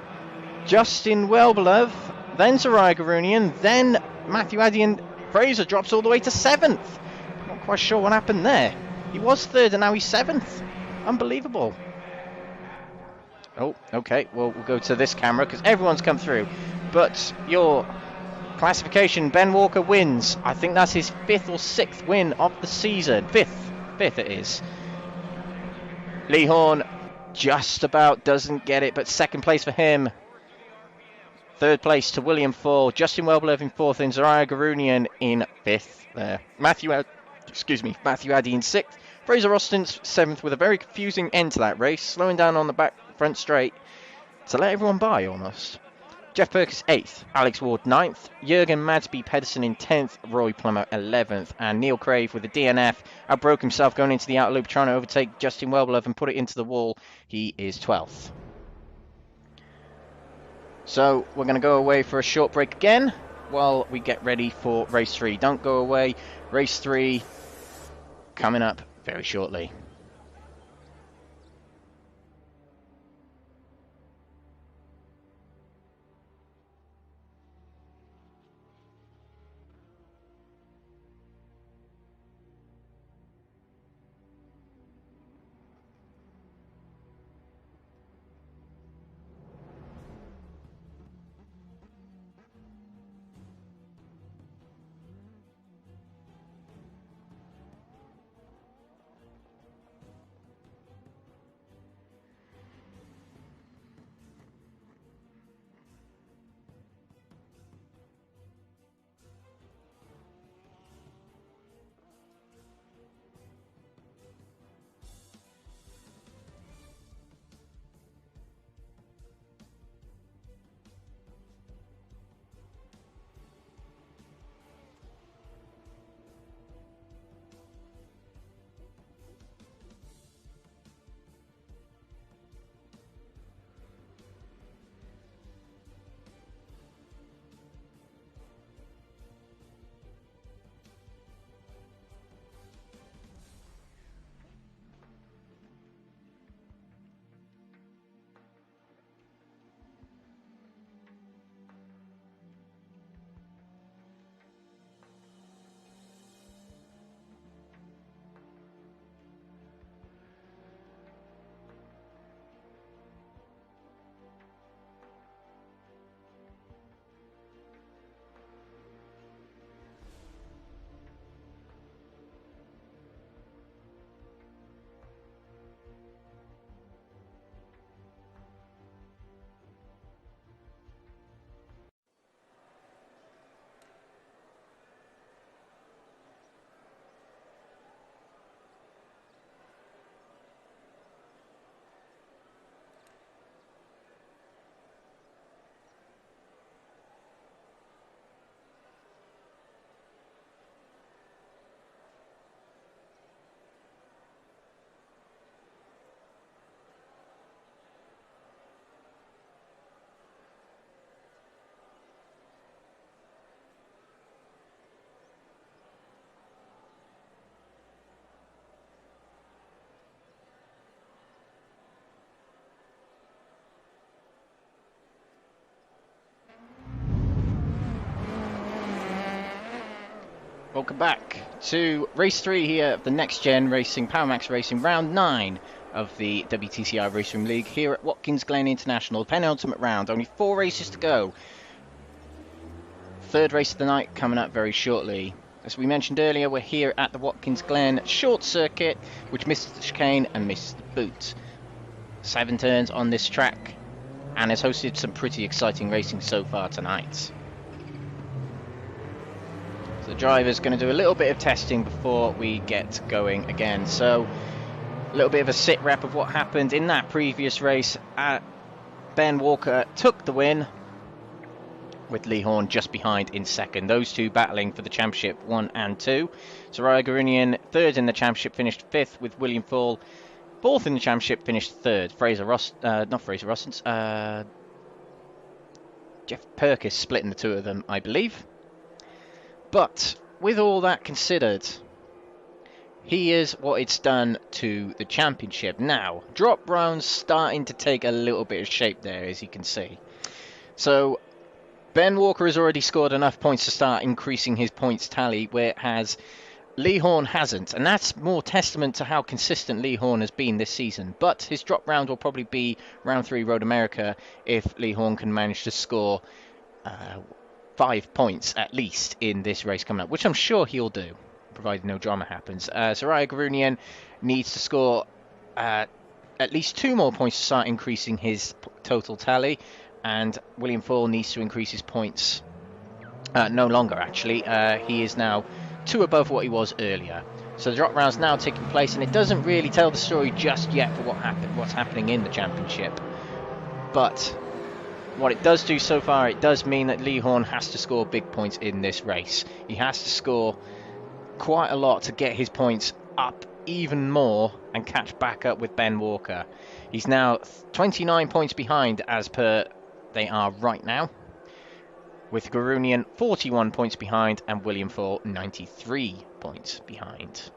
Justin Wellbeloved, then Zhirayr Gurunyan, then Matthew Addy, and Fraser drops all the way to 7th. Not quite sure what happened there. He was 3rd and now he's 7th. Unbelievable. Oh, okay, well, we'll go to this camera because everyone's come through. But your classification, Ben Walker wins. I think that's his 5th or 6th win of the season. 5th it is. Lee Horne just about doesn't get it, but 2nd place for him. 3rd place to William Full, Justin Wellbeloved in 4th, and Zhirayr Gurunyan in 5th there. Matthew Addy in 6th. Fraser Austin's 7th with a very confusing end to that race, slowing down on the front straight to let everyone by almost. Jeff Perkins 8th, Alex Ward 9th, Jürgen Madsby Pedersen in 10th, Roy Plummer 11th, and Neil Crave with the DNF outbroke himself going into the outer loop trying to overtake Justin Wellbeloved and put it into the wall. He is 12th. So we're going to go away for a short break again while we get ready for race 3. Don't go away. Race 3 coming up very shortly. Welcome back to race 3 here of the NXTGEN Racing, PowerMax Racing, round 9 of the WTCR Raceroom League here at Watkins Glen International. Penultimate round, only 4 races to go. 3rd race of the night coming up very shortly. As we mentioned earlier, we're here at the Watkins Glen short circuit, which misses the chicane and misses the boot. 7 turns on this track. and has hosted some pretty exciting racing so far tonight. So the driver's going to do a little bit of testing before we get going again. So a little bit of a sit rep of what happened in that previous race. Ben Walker took the win, with Lee Horne just behind in second. Those two battling for the championship 1 and 2. Zhirayr Gurunyan third in the championship, finished fifth, with William Fall fourth in the championship, finished third. Jeff Perkis splitting the two of them, I believe. But with all that considered, here's what it's done to the championship. Now, drop rounds starting to take a little bit of shape there, as you can see. So Ben Walker has already scored enough points to start increasing his points tally, whereas Lee Horne hasn't, and that's more testament to how consistent Lee Horne has been this season. But his drop round will probably be round 3 Road America if Lee Horne can manage to score 5 points at least in this race coming up, which I'm sure he'll do, provided no drama happens. Zhirayr Gurunyan needs to score at least 2 more points to start increasing his total tally, and William Fall needs to increase his points. No longer, actually. He is now 2 above what he was earlier. So the drop round's now taking place, and it doesn't really tell the story just yet for what's happening in the championship. But what it does do so far, it does mean that Lee Horne has to score big points in this race. He has to score quite a lot to get his points up even more and catch back up with Ben Walker. He's now 29 points behind as per they are right now, with Gurunyan 41 points behind and William Fall 93 points behind.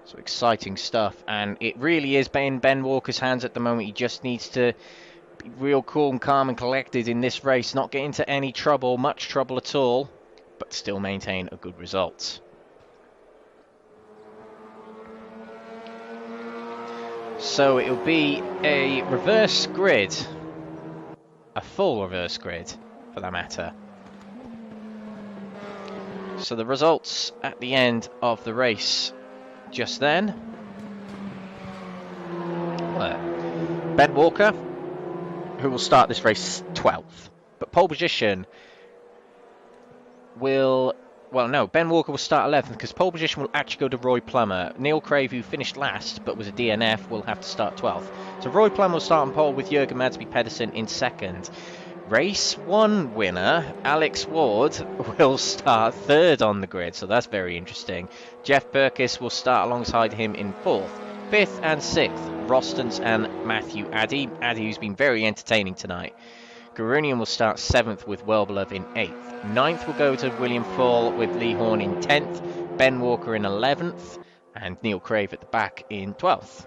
So exciting stuff, and it really is in Ben Walker's hands at the moment. He just needs to be real cool and calm and collected in this race, not get into any trouble, much trouble at all, but still maintain a good result. So it'll be a reverse grid, a full reverse grid for that matter. So the results at the end of the race just then were Ben Walker, who will start this race 12th, but pole position will, well no, Ben Walker will start 11th because pole position will actually go to Roy Plummer. Neil Crave, who finished last but was a DNF, will have to start 12th. So Roy Plummer will start on pole with Jürgen Madsby Pedersen in second. Race 1 winner, Alex Ward, will start 3rd on the grid, so that's very interesting. Jeff Perkis will start alongside him in 4th. 5th and 6th, Rostons and Matthew Addy. Addy, who's been very entertaining tonight. Gurunyan will start 7th with Wellbeloved in 8th. 9th will go to William Fall with Lee Horne in 10th. Ben Walker in 11th. And Neil Crave at the back in 12th.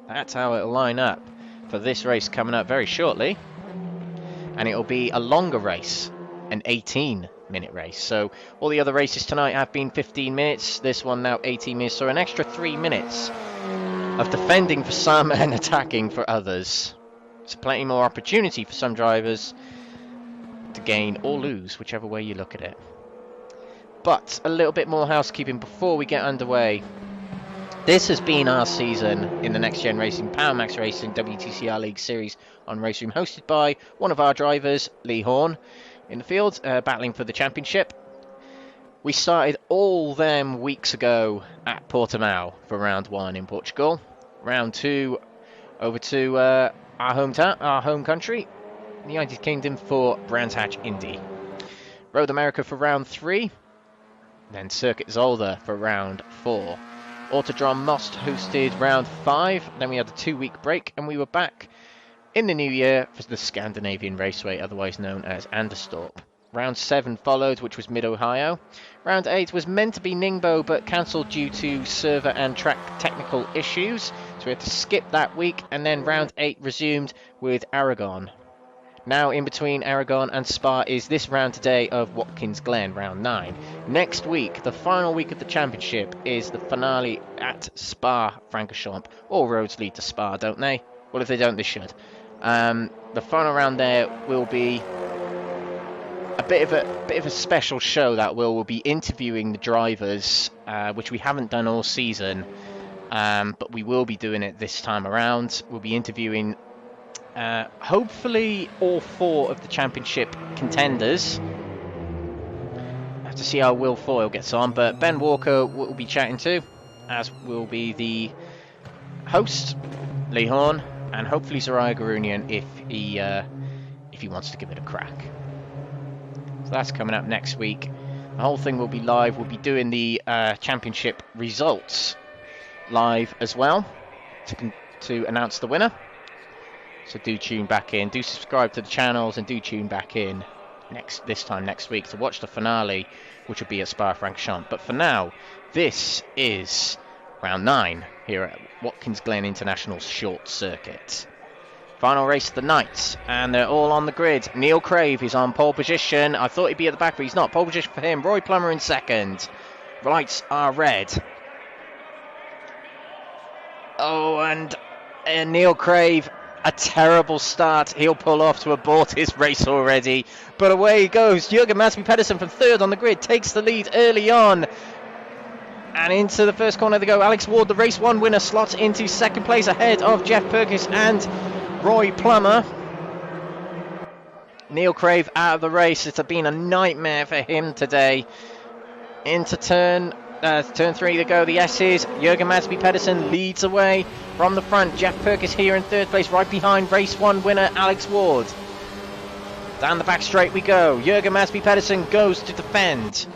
That's how it'll line up for this race coming up very shortly. And it'll be a longer race, an 18-minute race. So all the other races tonight have been 15 minutes. This one now 18 minutes. So an extra 3 minutes of defending for some and attacking for others. So plenty more opportunity for some drivers to gain or lose, whichever way you look at it. But a little bit more housekeeping before we get underway. This has been our season in the Next Gen Racing Power Max Racing WTCR League Series on Raceroom, hosted by one of our drivers, Lee Horne, in the field, battling for the championship. We started all them weeks ago at Portimao for round 1 in Portugal. Round 2 over to our hometown, our home country, the United Kingdom, for Brands Hatch Indy. Road America for round 3, then Circuit Zolder for round 4. Autodrom Most hosted round 5, then we had a 2-week break, and we were back in the new year for the Scandinavian Raceway, otherwise known as Anderstorp. Round 7 followed, which was Mid-Ohio. Round 8 was meant to be Ningbo, but cancelled due to server and track technical issues, so we had to skip that week, and then round 8 resumed with Aragon. Now in between Aragon and Spa is this round today of Watkins Glen, round 9. Next week, the final week of the championship, is the finale at Spa-Francorchamps. All roads lead to Spa, don't they? Well, if they don't, they should. The final round there will be a bit of a special show that we'll be interviewing the drivers, which we haven't done all season, but we will be doing it this time around. We'll be interviewing hopefully all 4 of the championship contenders. Have to see how Will Foyle gets on, but Ben Walker will be chatting to, as will be the host, Lee Horne, and hopefully Zhirayr Gurunyan if he wants to give it a crack. So that's coming up next week. The whole thing will be live. We'll be doing the championship results live as well to announce the winner. So do tune back in, do subscribe to the channels, and do tune back in this time next week to watch the finale, which will be at Spa-Francorchamps. But for now, this is round 9 here at Watkins Glen International's short circuit. Final race of the night, and they're all on the grid. Neil Crave is on pole position. I thought he'd be at the back, but he's not. Pole position for him. Roy Plummer in second. Lights are red. Oh, and Neil Crave, a terrible start. He'll pull off to abort his race already. But away he goes. Jürgen Masby-Pedersen from third on the grid takes the lead early on. And into the first corner they go. Alex Ward, the race 1 winner, slots into second place ahead of Jeff Purkis and Roy Plummer. Neil Crave out of the race. It's been a nightmare for him today. Into turn 3 to go. The S's. Jürgen Masby-Pedersen leads away from the front. Jeff Purkis here in third place, right behind race 1 winner Alex Ward. Down the back straight we go. Jürgen Masby-Pedersen goes to defend.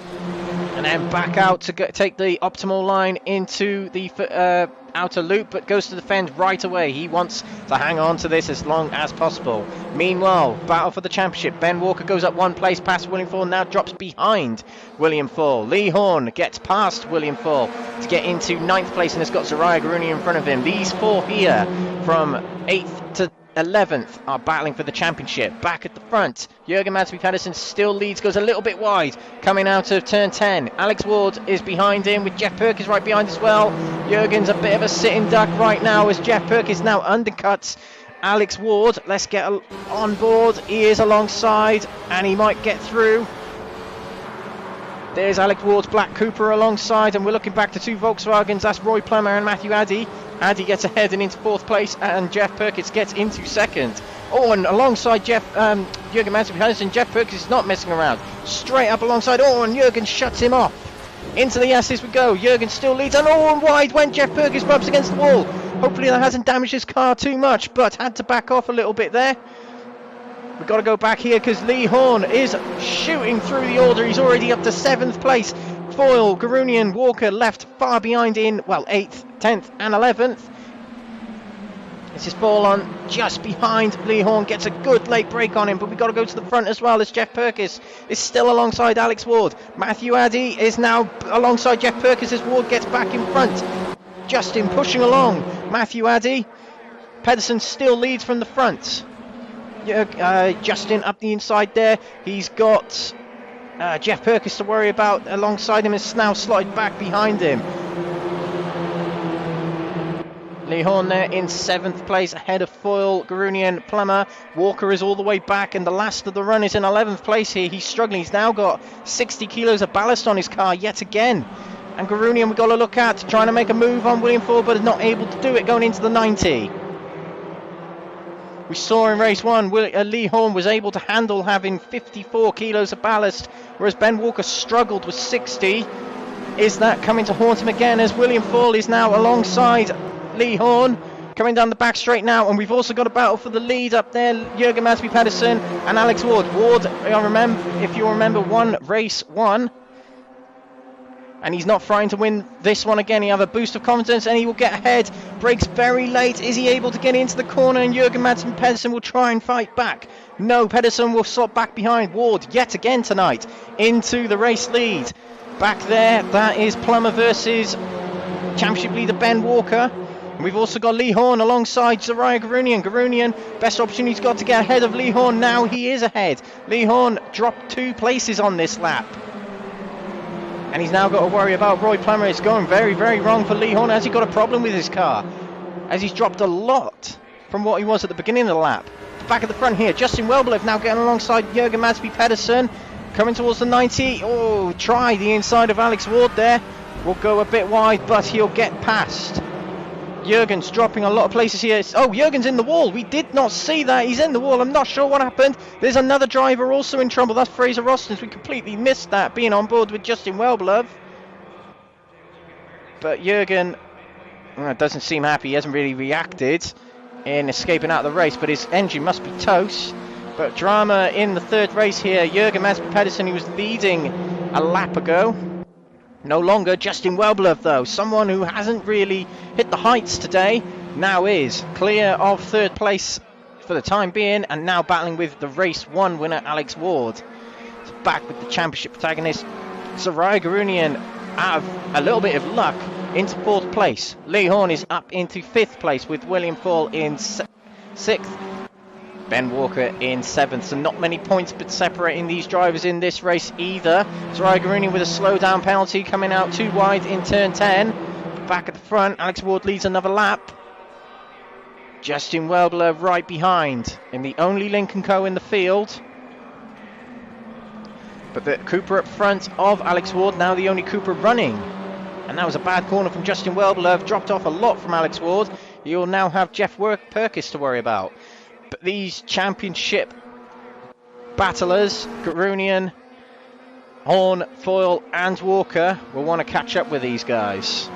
And then back out to take the optimal line into the outer loop, but goes to defend right away. He wants to hang on to this as long as possible. Meanwhile, battle for the championship. Ben Walker goes up 1 place past William Fall, now drops behind William Fall. Lee Horne gets past William Fall to get into 9th place and has got Zhirayr Gurunyan in front of him. These 4 here from 8th to 11th are battling for the championship. Back at the front, Jürgen Masby-Pedersen still leads, goes a little bit wide coming out of turn 10. Alex Ward is behind him with Jeff Purkis right behind as well. Jürgen's a bit of a sitting duck right now as Jeff Purkis now undercuts Alex Ward. Let's get on board. He is alongside and he might get through. There's Alex Ward's Black Cooper alongside, and we're looking back to 2 Volkswagens. That's Roy Plummer and Matthew Addy. Addy gets ahead and into 4th place, and Jeff Purkis gets into 2nd. Oh, and alongside Jürgen Masby-Pedersen, Jeff Purkis is not messing around. Straight up alongside. Oh, and Jürgen shuts him off. Into the S's we go. Jürgen still leads, and oh, and wide went Jeff Purkis, rubs against the wall. Hopefully that hasn't damaged his car too much, but had to back off a little bit there. We've got to go back here because Lee Horne is shooting through the order. He's already up to 7th place. Foyle, Gurunyan, Walker left far behind in, well, 8th, 10th and 11th. This is Fall on just behind Lee Horne. Gets a good late break on him, but we've got to go to the front as well as Jeff Purkis is still alongside Alex Ward. Matthew Addy is now alongside Jeff Purkis as Ward gets back in front. Justin pushing along. Matthew Addy. Pedersen still leads from the front. Justin up the inside there. He's got Jeff Purkis to worry about alongside him, is now slotted back behind him. Lee Horne there in 7th place ahead of Foyle, Gurunyan, Plummer. Walker is all the way back, and the last of the run is in 11th place here. He's struggling. He's now got 60 kilos of ballast on his car yet again. And Gurunyan we've got to look at, trying to make a move on William Ford, but is not able to do it going into the 90. We saw in race 1, Lee Horne was able to handle having 54 kilos of ballast, whereas Ben Walker struggled with 60. Is that coming to haunt him again as William Fall is now alongside Lee Horne, coming down the back straight now, and we've also got a battle for the lead up there. Jürgen Masby-Pedersen and Alex Ward. Ward, if you remember, won race 1. And he's not trying to win this one again. He have a boost of confidence and he will get ahead. Brakes very late. Is he able to get into the corner? And Jürgen Masby-Pedersen will try and fight back. No, Pedersen will slot back behind Ward yet again tonight into the race lead. Back there, that is Plummer versus championship leader Ben Walker. And we've also got Lee Horne alongside Zhirayr Gurunyan. Gurunyan, best opportunity he's got to get ahead of Lee Horne. Now he is ahead. Lee Horne dropped 2 places on this lap. And he's now got to worry about Roy Plummer. It's going very, very wrong for Lee Horne. Has he got a problem with his car? As he's dropped a lot from what he was at the beginning of the lap. Back at the front here, Justin Welbelev now getting alongside Jürgen Masby-Pedersen. Coming towards the 90. Oh, try the inside of Alex Ward there. Will go a bit wide, but he'll get past Jürgen's dropping a lot of places here. Oh, Jürgen's in the wall. We did not see that. He's in the wall. I'm not sure what happened. There's another driver also in trouble. That's Fraser Rostons. We completely missed that, being on board with Justin Welblove. But Jürgen doesn't seem happy. He hasn't really reacted in escaping out of the race, but his engine must be toast. But drama in the third race here. Jürgen Masby Pedersen, who was leading a lap ago. No longer. Justin Welblove, though, someone who hasn't really hit the heights today, now is clear of third place for the time being, and now battling with the race 1 winner Alex Ward. So back with the championship protagonist. Zhirayr Gurunyan out of a little bit of luck into 4th place. Lee Horne is up into 5th place with William Fall in 6th. Ben Walker in 7th, so not many points but separating these drivers in this race either. Zhirayr Gurunyan with a slow down penalty, coming out too wide in turn 10. Back at the front, Alex Ward leads another lap. Justin Welblove right behind in the only Lincoln Co in the field. But the Cooper up front of Alex Ward, now the only Cooper running. And that was a bad corner from Justin Welblove, dropped off a lot from Alex Ward. You'll now have Jeff Perkis to worry about. But these championship battlers, Gurunyan, Horne, Foyle and Walker, will want to catch up with these guys.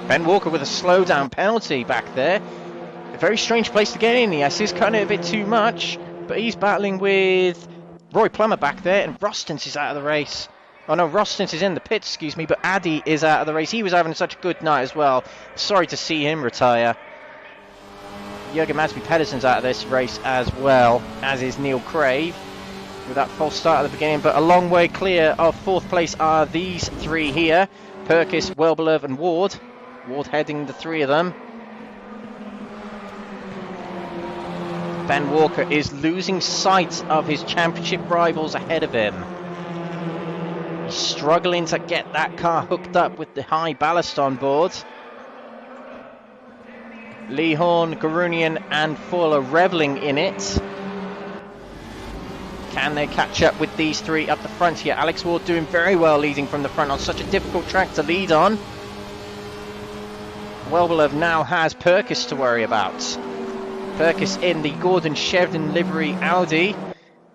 Ben Walker with a slow down penalty back there. A very strange place to get in. The S is cutting it a bit too much, but he's battling with Roy Plummer back there, and Rostons is out of the race. Oh no, Rostons is in the pits, excuse me, but Addy is out of the race. He was having such a good night as well. Sorry to see him retire. Jürgen Masby Pedersen's out of this race as well, as is Neil Crave, with that false start at the beginning, but a long way clear of 4th place are these 3 here. Perkis, Welblove and Ward. Ward heading the 3 of them. Ben Walker is losing sight of his championship rivals ahead of him. He's struggling to get that car hooked up with the high ballast on board. Lee Horne, Gurunyan and Foyle are reveling in it. Can they catch up with these 3 up the front here? Alex Ward doing very well leading from the front on such a difficult track to lead on. Welblove now has Perkis to worry about. Perkis in the Gordon Shevden livery Audi,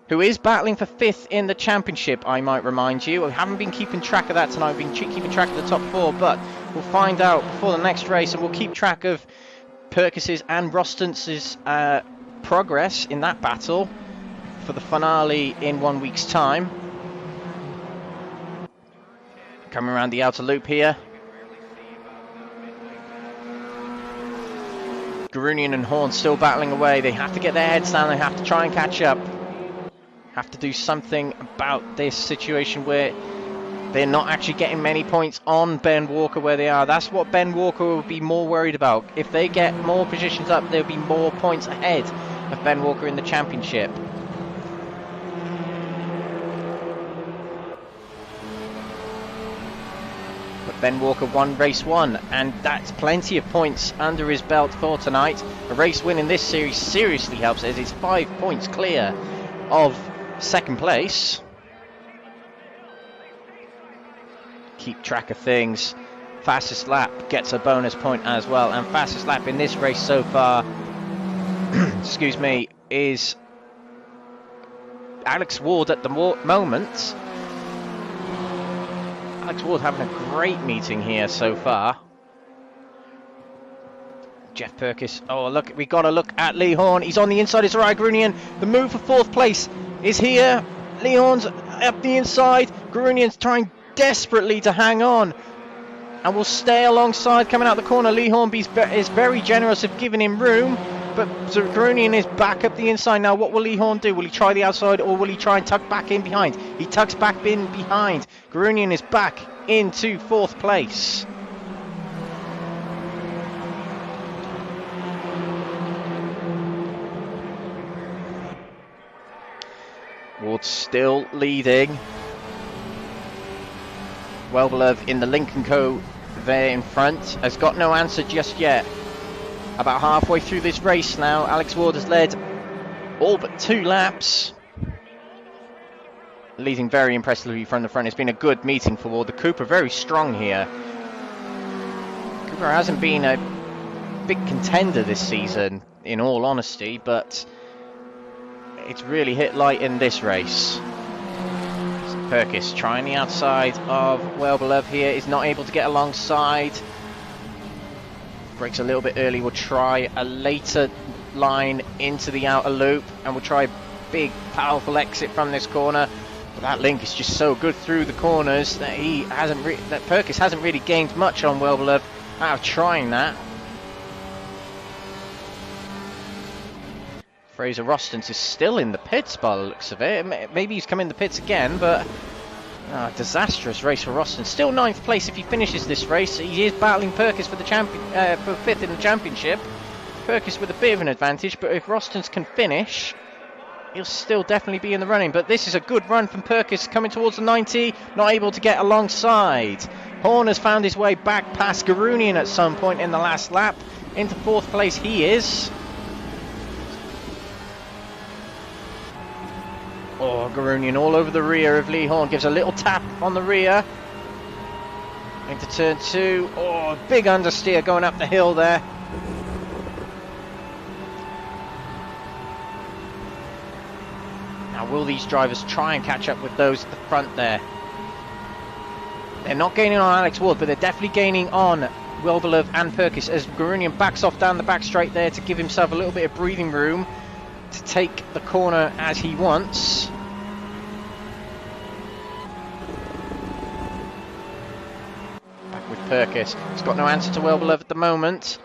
who is battling for 5th in the championship, I might remind you. I haven't been keeping track of that tonight. I've been keeping track of the top 4, but we'll find out before the next race, and we'll keep track of Perkis's and Rostons' progress in that battle for the finale in 1 week's time. Coming around the outer loop here. Gurunyan and Horne still battling away. They have to get their heads down. They have to try and catch up. Have to do something about this situation where they're not actually getting many points on Ben Walker where they are. That's what Ben Walker will be more worried about. If they get more positions up, there'll be more points ahead of Ben Walker in the championship. But Ben Walker won race 1, and that's plenty of points under his belt for tonight. A race win in this series seriously helps, as it's 5 points clear of 2nd place. Keep track of things. Fastest lap gets a bonus point as well, and fastest lap in this race so far excuse me, is Alex Ward at the moment. Alex Ward having a great meeting here so far. Jeff Perkis. Oh, look, we got to look at Lee Horne. He's on the inside. It's Zhirayr Gurunyan. The move for 4th place is here. Lee Horne's up the inside. Gurunyan's trying desperately to hang on, and will stay alongside coming out the corner. Lee Horne is very generous of giving him room, but Gurunyan is back up the inside now. What will Lee Horne do? Will he try the outside, or will he try and tuck back in behind? He tucks back in behind. Gurunyan is back into 4th place. Ward still leading. Welblove in the Lincoln Co there in front has got no answer just yet. About halfway through this race now, Alex Ward has led all but 2 laps. leading very impressively from the front. It's been a good meeting for Ward. The Cooper very strong here. Cooper hasn't been a big contender this season, in all honesty, but it's really hit light in this race. Perkis trying the outside of Well Beloved here, is not able to get alongside. Brakes a little bit early, will try a later line into the outer loop, and will try a big powerful exit from this corner. But that link is just so good through the corners that Perkis hasn't really gained much on Well Beloved out of trying that. Fraser Rostons is still in the pits by the looks of it. Maybe he's come in the pits again, but disastrous race for Rostons. Still 9th place if he finishes this race. He is battling Perkis for the for 5th in the championship. Perkis with a bit of an advantage, but if Rostons can finish, he'll still definitely be in the running. But this is a good run from Perkis coming towards the 90, not able to get alongside. Horne has found his way back past Gurunyan at some point in the last lap. Into 4th place he is. Oh, Gurunyan all over the rear of Lee Horne. Gives a little tap on the rear. Into turn 2. Oh, big understeer going up the hill there. Now, will these drivers try and catch up with those at the front there? They're not gaining on Alex Ward, but they're definitely gaining on Well Beloved and Perkis as Gurunyan backs off down the back straight there to give himself a little bit of breathing room to take the corner as he wants. Back with Perkis. He's got no answer to Well Beloved at the moment,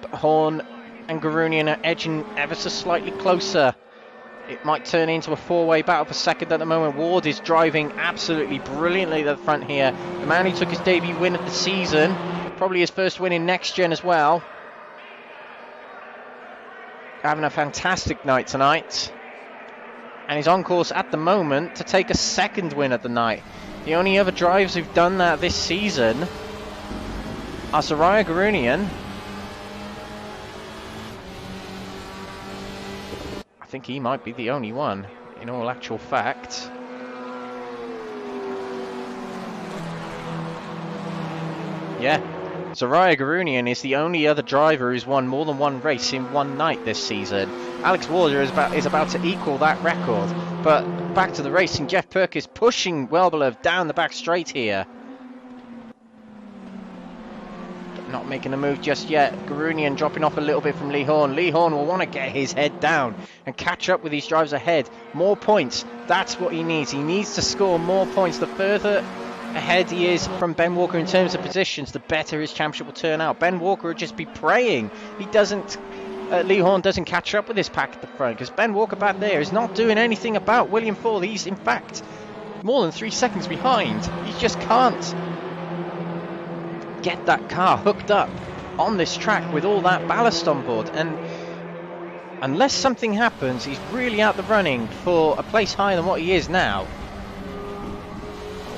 but Horne and Gurunyan are edging ever so slightly closer. It might turn into a 4-way battle for second at the moment. Ward is driving absolutely brilliantly at the front here. The man who took his debut win of the season, probably his first win in Next Gen as well. Having a fantastic night tonight, and he's on course at the moment to take a 2nd win of the night. The only other drivers who've done that this season are Zhirayr Gurunyan. I think he might be the only one, in all actual fact. Yeah, Zhirayr Gurunyan is the only other driver who's won more than one race in one night this season. Alex Warder is about to equal that record. But back to the racing, Jeff Perkis pushing Well Beloved down the back straight here. Not making a move just yet. Gurunyan dropping off a little bit from Lee Horne. Lee Horne will want to get his head down and catch up with these drivers ahead. More points, that's what he needs. He needs to score more points. The further ahead he is from Ben Walker in terms of positions, the better his championship will turn out. Ben Walker would just be praying Lee Horne doesn't catch up with this pack at the front, because Ben Walker back there is not doing anything about William Ford. He's in fact more than 3 seconds behind. He just can't get that car hooked up on this track with all that ballast on board, and unless something happens, he's really out the running for a place higher than what he is now.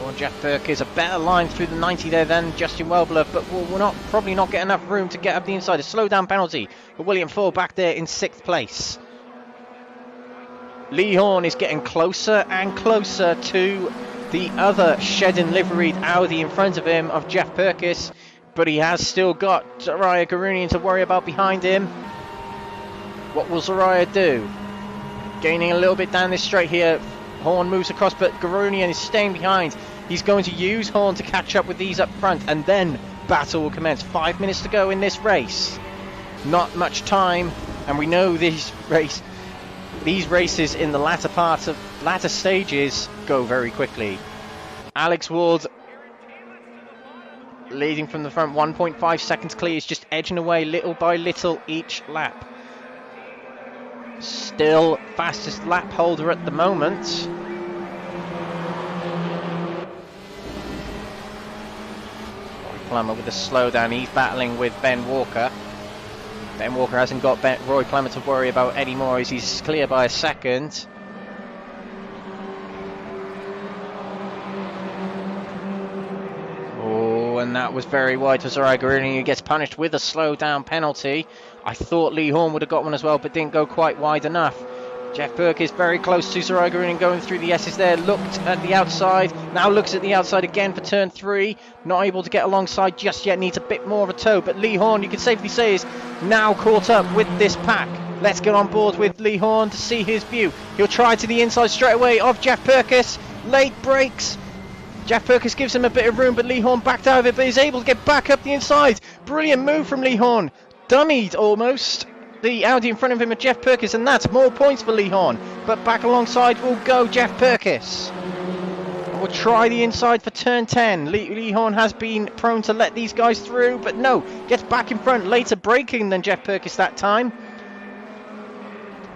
Oh, Jeff Perkis, a better line through the 90 there than Justin Well Beloved, but we'll probably not get enough room to get up the inside. A slow down penalty for William Ford back there in 6th place. Lee Horne is getting closer and closer to the other shed and liveried Audi in front of him of Jeff Perkis, but he has still got Zhirayr Gurunyan to worry about behind him. What will Zhirayr do? Gaining a little bit down this straight here. Horne moves across, but Gurunyan is staying behind. He's going to use Horne to catch up with these up front, and then battle will commence. 5 minutes to go in this race. Not much time, and we know these races in the latter stages go very quickly. Alex Ward leading from the front, 1.5 seconds clear. He's just edging away little by little each lap. Still fastest lap holder at the moment. Plummer with a slowdown. He's battling with Ben Walker. Ben Walker hasn't got Roy Plummer to worry about anymore as he's clear by a second. Oh, and that was very wide for Zhirayr Gurunyan, who gets punished with a slow down penalty. I thought Lee Horne would have got one as well, but didn't go quite wide enough. Jeff Burke is very close to Zhirayr Gurunyan, going through the S's there, looked at the outside, now looks at the outside again for turn 3, not able to get alongside just yet, needs a bit more of a tow, but Lee Horne, you can safely say, is now caught up with this pack. Let's get on board with Lee Horne to see his view. He'll try to the inside straight away of Jeff Purkis, late brakes. Jeff Purkis gives him a bit of room, but Lee Horne backed out of it, but is able to get back up the inside. Brilliant move from Lee Horne, dummied almost the Audi in front of him at Jeff Purkis, and that's more points for Lee Horne. But back alongside will go Jeff Purkis. We'll try the inside for turn 10. Lee Horne has been prone to let these guys through, but no, gets back in front, later braking than Jeff Purkis that time.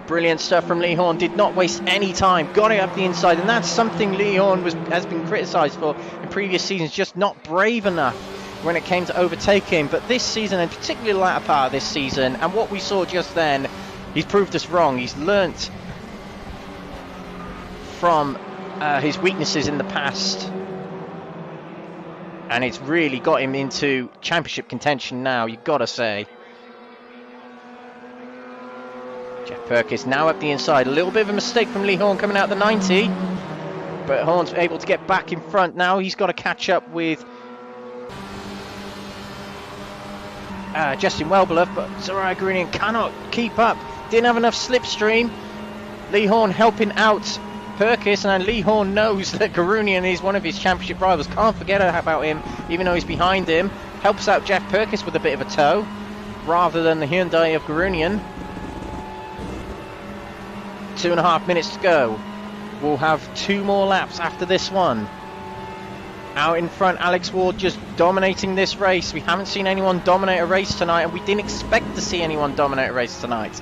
Brilliant stuff from Lee Horne, did not waste any time, got it up the inside, and that's something Lee Horne has been criticised for in previous seasons, just not brave enough when it came to overtaking. But this season, and particularly the latter part of this season, and what we saw just then, he's proved us wrong. He's learnt from his weaknesses in the past, and it's really got him into championship contention now, you've got to say. Jeff Purkis now up the inside, a little bit of a mistake from Lee Horne coming out the 90, but Horne's able to get back in front now. He's got to catch up with Justin Welbeloff, but Zhirayr Gurunyan cannot keep up, didn't have enough slipstream. Lee Horne helping out Purkis, and Lee Horne knows that Gurunyan is one of his championship rivals, can't forget about him even though he's behind him. Helps out Jeff Purkis with a bit of a tow rather than the Hyundai of Gurunyan. 2.5 minutes to go. We'll have 2 more laps after this one. Out in front, Alex Ward just dominating this race. We haven't seen anyone dominate a race tonight, and we didn't expect to see anyone dominate a race tonight.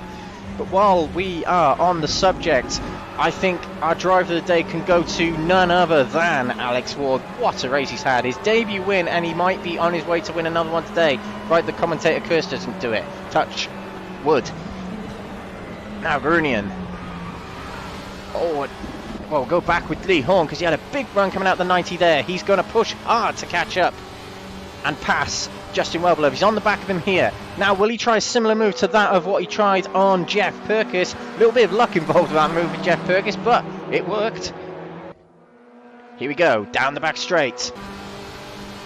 But while we are on the subject, I think our driver of the day can go to none other than Alex Ward. What a race he's had. His debut win, and he might be on his way to win another one today. Right, the commentator curse doesn't do it. Touch wood. Now Gurunyan. Oh, well, we'll go back with Lee Horne because he had a big run coming out the 90 there. He's going to push hard to catch up and pass Justin Welbeloff. He's on the back of him here. Now, will he try a similar move to that of what he tried on Jeff Purkis? A little bit of luck involved with that move with Jeff Purkis, but it worked. Here we go, down the back straight.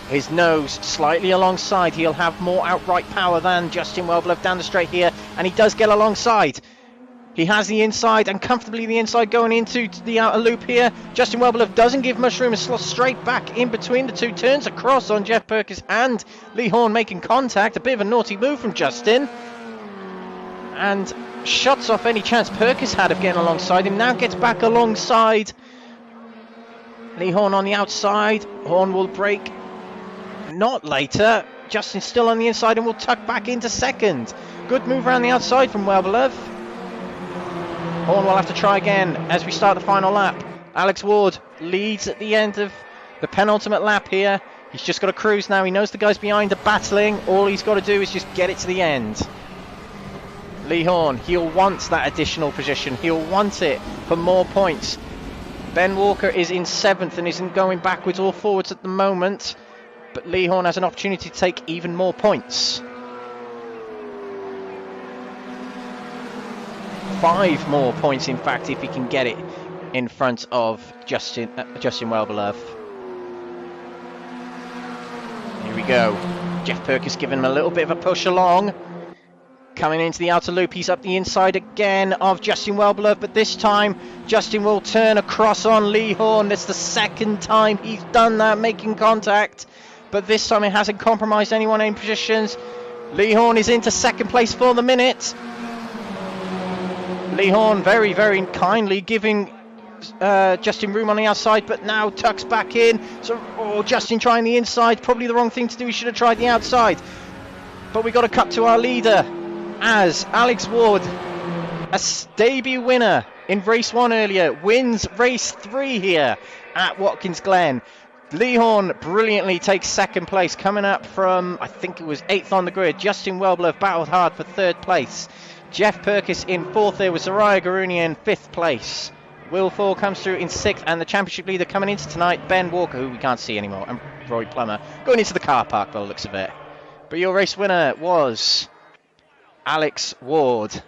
His nose slightly alongside. He'll have more outright power than Justin Welbeloff down the straight here, and he does get alongside. He has the inside, and comfortably the inside going into the outer loop here. Justin Welbeloff doesn't give much room, and slots straight back in between the two, turns across on Jeff Purkis and Lee Horne making contact. A bit of a naughty move from Justin, and shuts off any chance Purkis had of getting alongside him. Now gets back alongside Lee Horne on the outside. Horne will brake, not later. Justin still on the inside and will tuck back into second. Good move around the outside from Welbeloff. Horne will have to try again as we start the final lap. Alex Ward leads at the end of the penultimate lap here. He's just got to cruise now. He knows the guys behind are battling. All he's got to do is just get it to the end. Lee Horne, he'll want that additional position. He'll want it for more points. Ben Walker is in 7th and isn't going backwards or forwards at the moment. But Lee Horne has an opportunity to take even more points. 5 more points, in fact, if he can get it in front of Justin Welbeloff. Here we go. Jeff Purkis giving him a little bit of a push along. Coming into the outer loop, he's up the inside again of Justin Welbeloff, but this time Justin will turn across on Lee Horne. That's the second time he's done that, making contact, but this time it hasn't compromised anyone in positions. Lee Horne is into second place for the minute. Lee Horne very, very kindly giving Justin room on the outside, but now tucks back in. So, Justin trying the inside, probably the wrong thing to do. He should have tried the outside. But we got to cut to our leader as Alex Ward, a debut winner in race 1 earlier, wins race 3 here at Watkins Glen. Lee Horne brilliantly takes second place, coming up from, I think it was 8th on the grid. Justin Welbeloff battled hard for 3rd place. Jeff Purkis in 4th there with Zhirayr Gurunyan in 5th place. Will Thor comes through in 6th, and the championship leader coming into tonight, Ben Walker, who we can't see anymore, and Roy Plummer, going into the car park by the looks of it. But your race winner was Alex Ward.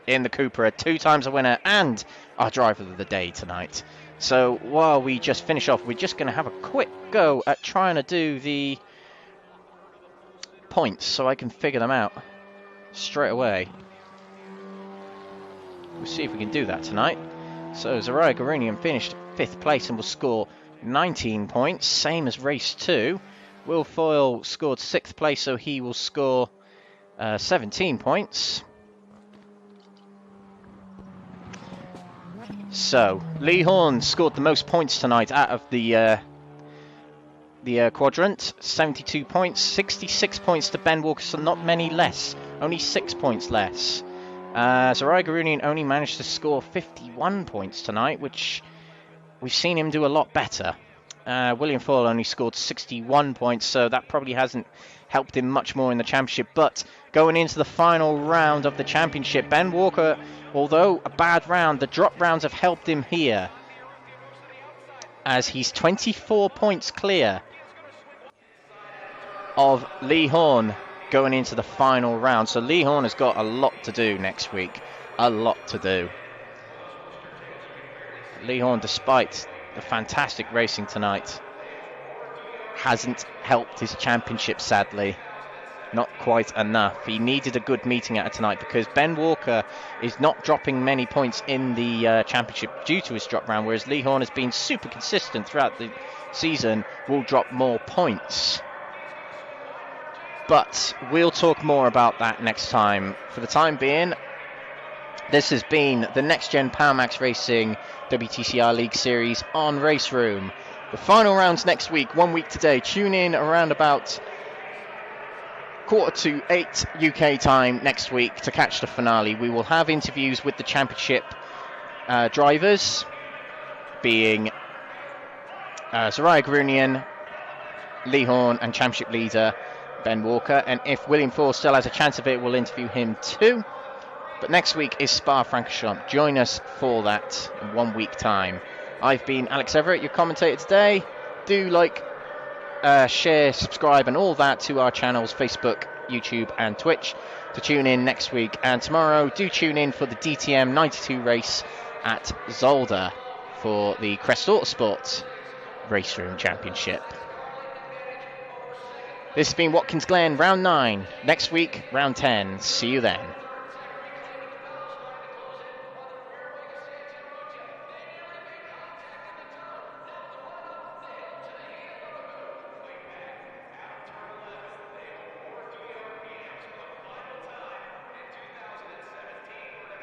in the Cupra, 2 times a winner and our driver of the day tonight. So while we just finish off, we're just going to have a quick go at trying to do the points so I can figure them out straight away. We'll see if we can do that tonight. So Zhirayr Gurunyan finished 5th place and will score 19 points, same as race 2. Will Foyle scored 6th place, so he will score 17 points. So Lee Horne scored the most points tonight out of the quadrant, 72 points, 66 points to Ben Walker, so not many less, only 6 points less. Zhirayr Gurunyan only managed to score 51 points tonight, which we've seen him do a lot better. William Foyle only scored 61 points, so that probably hasn't helped him much more in the championship. But going into the final round of the championship, Ben Walker, although a bad round, the drop rounds have helped him here, as he's 24 points clear of Lee Horne going into the final round. So Lee Horne has got a lot to do next week. A lot to do. Lee Horne, despite the fantastic racing tonight, hasn't helped his championship, sadly. Not quite enough. He needed a good meeting at it tonight, because Ben Walker is not dropping many points in the championship due to his drop round, whereas Lee Horne has been super consistent throughout the season, will drop more points. But we'll talk more about that next time. For the time being, this has been the NXTGEN Power Max Racing WTCR League Series on Raceroom. The final rounds next week, 1 week today. Tune in around about 7:45 UK time next week to catch the finale. We will have interviews with the championship drivers, being Zhirayr Gurunyan, Lee Horne, and championship leader Ben Walker. And if William Foyle still has a chance of it, we'll interview him too. But next week is Spa-Francorchamps. Join us for that in 1 week time. I've been Alex Everett, your commentator today. Do like, share, subscribe and all that to our channels, Facebook, YouTube and Twitch, to tune in next week. And tomorrow, do tune in for the DTM 92 race at Zolder for the Crest Autosport Raceroom Championship. This has been Watkins Glen, round 9. Next week, round 10. See you then.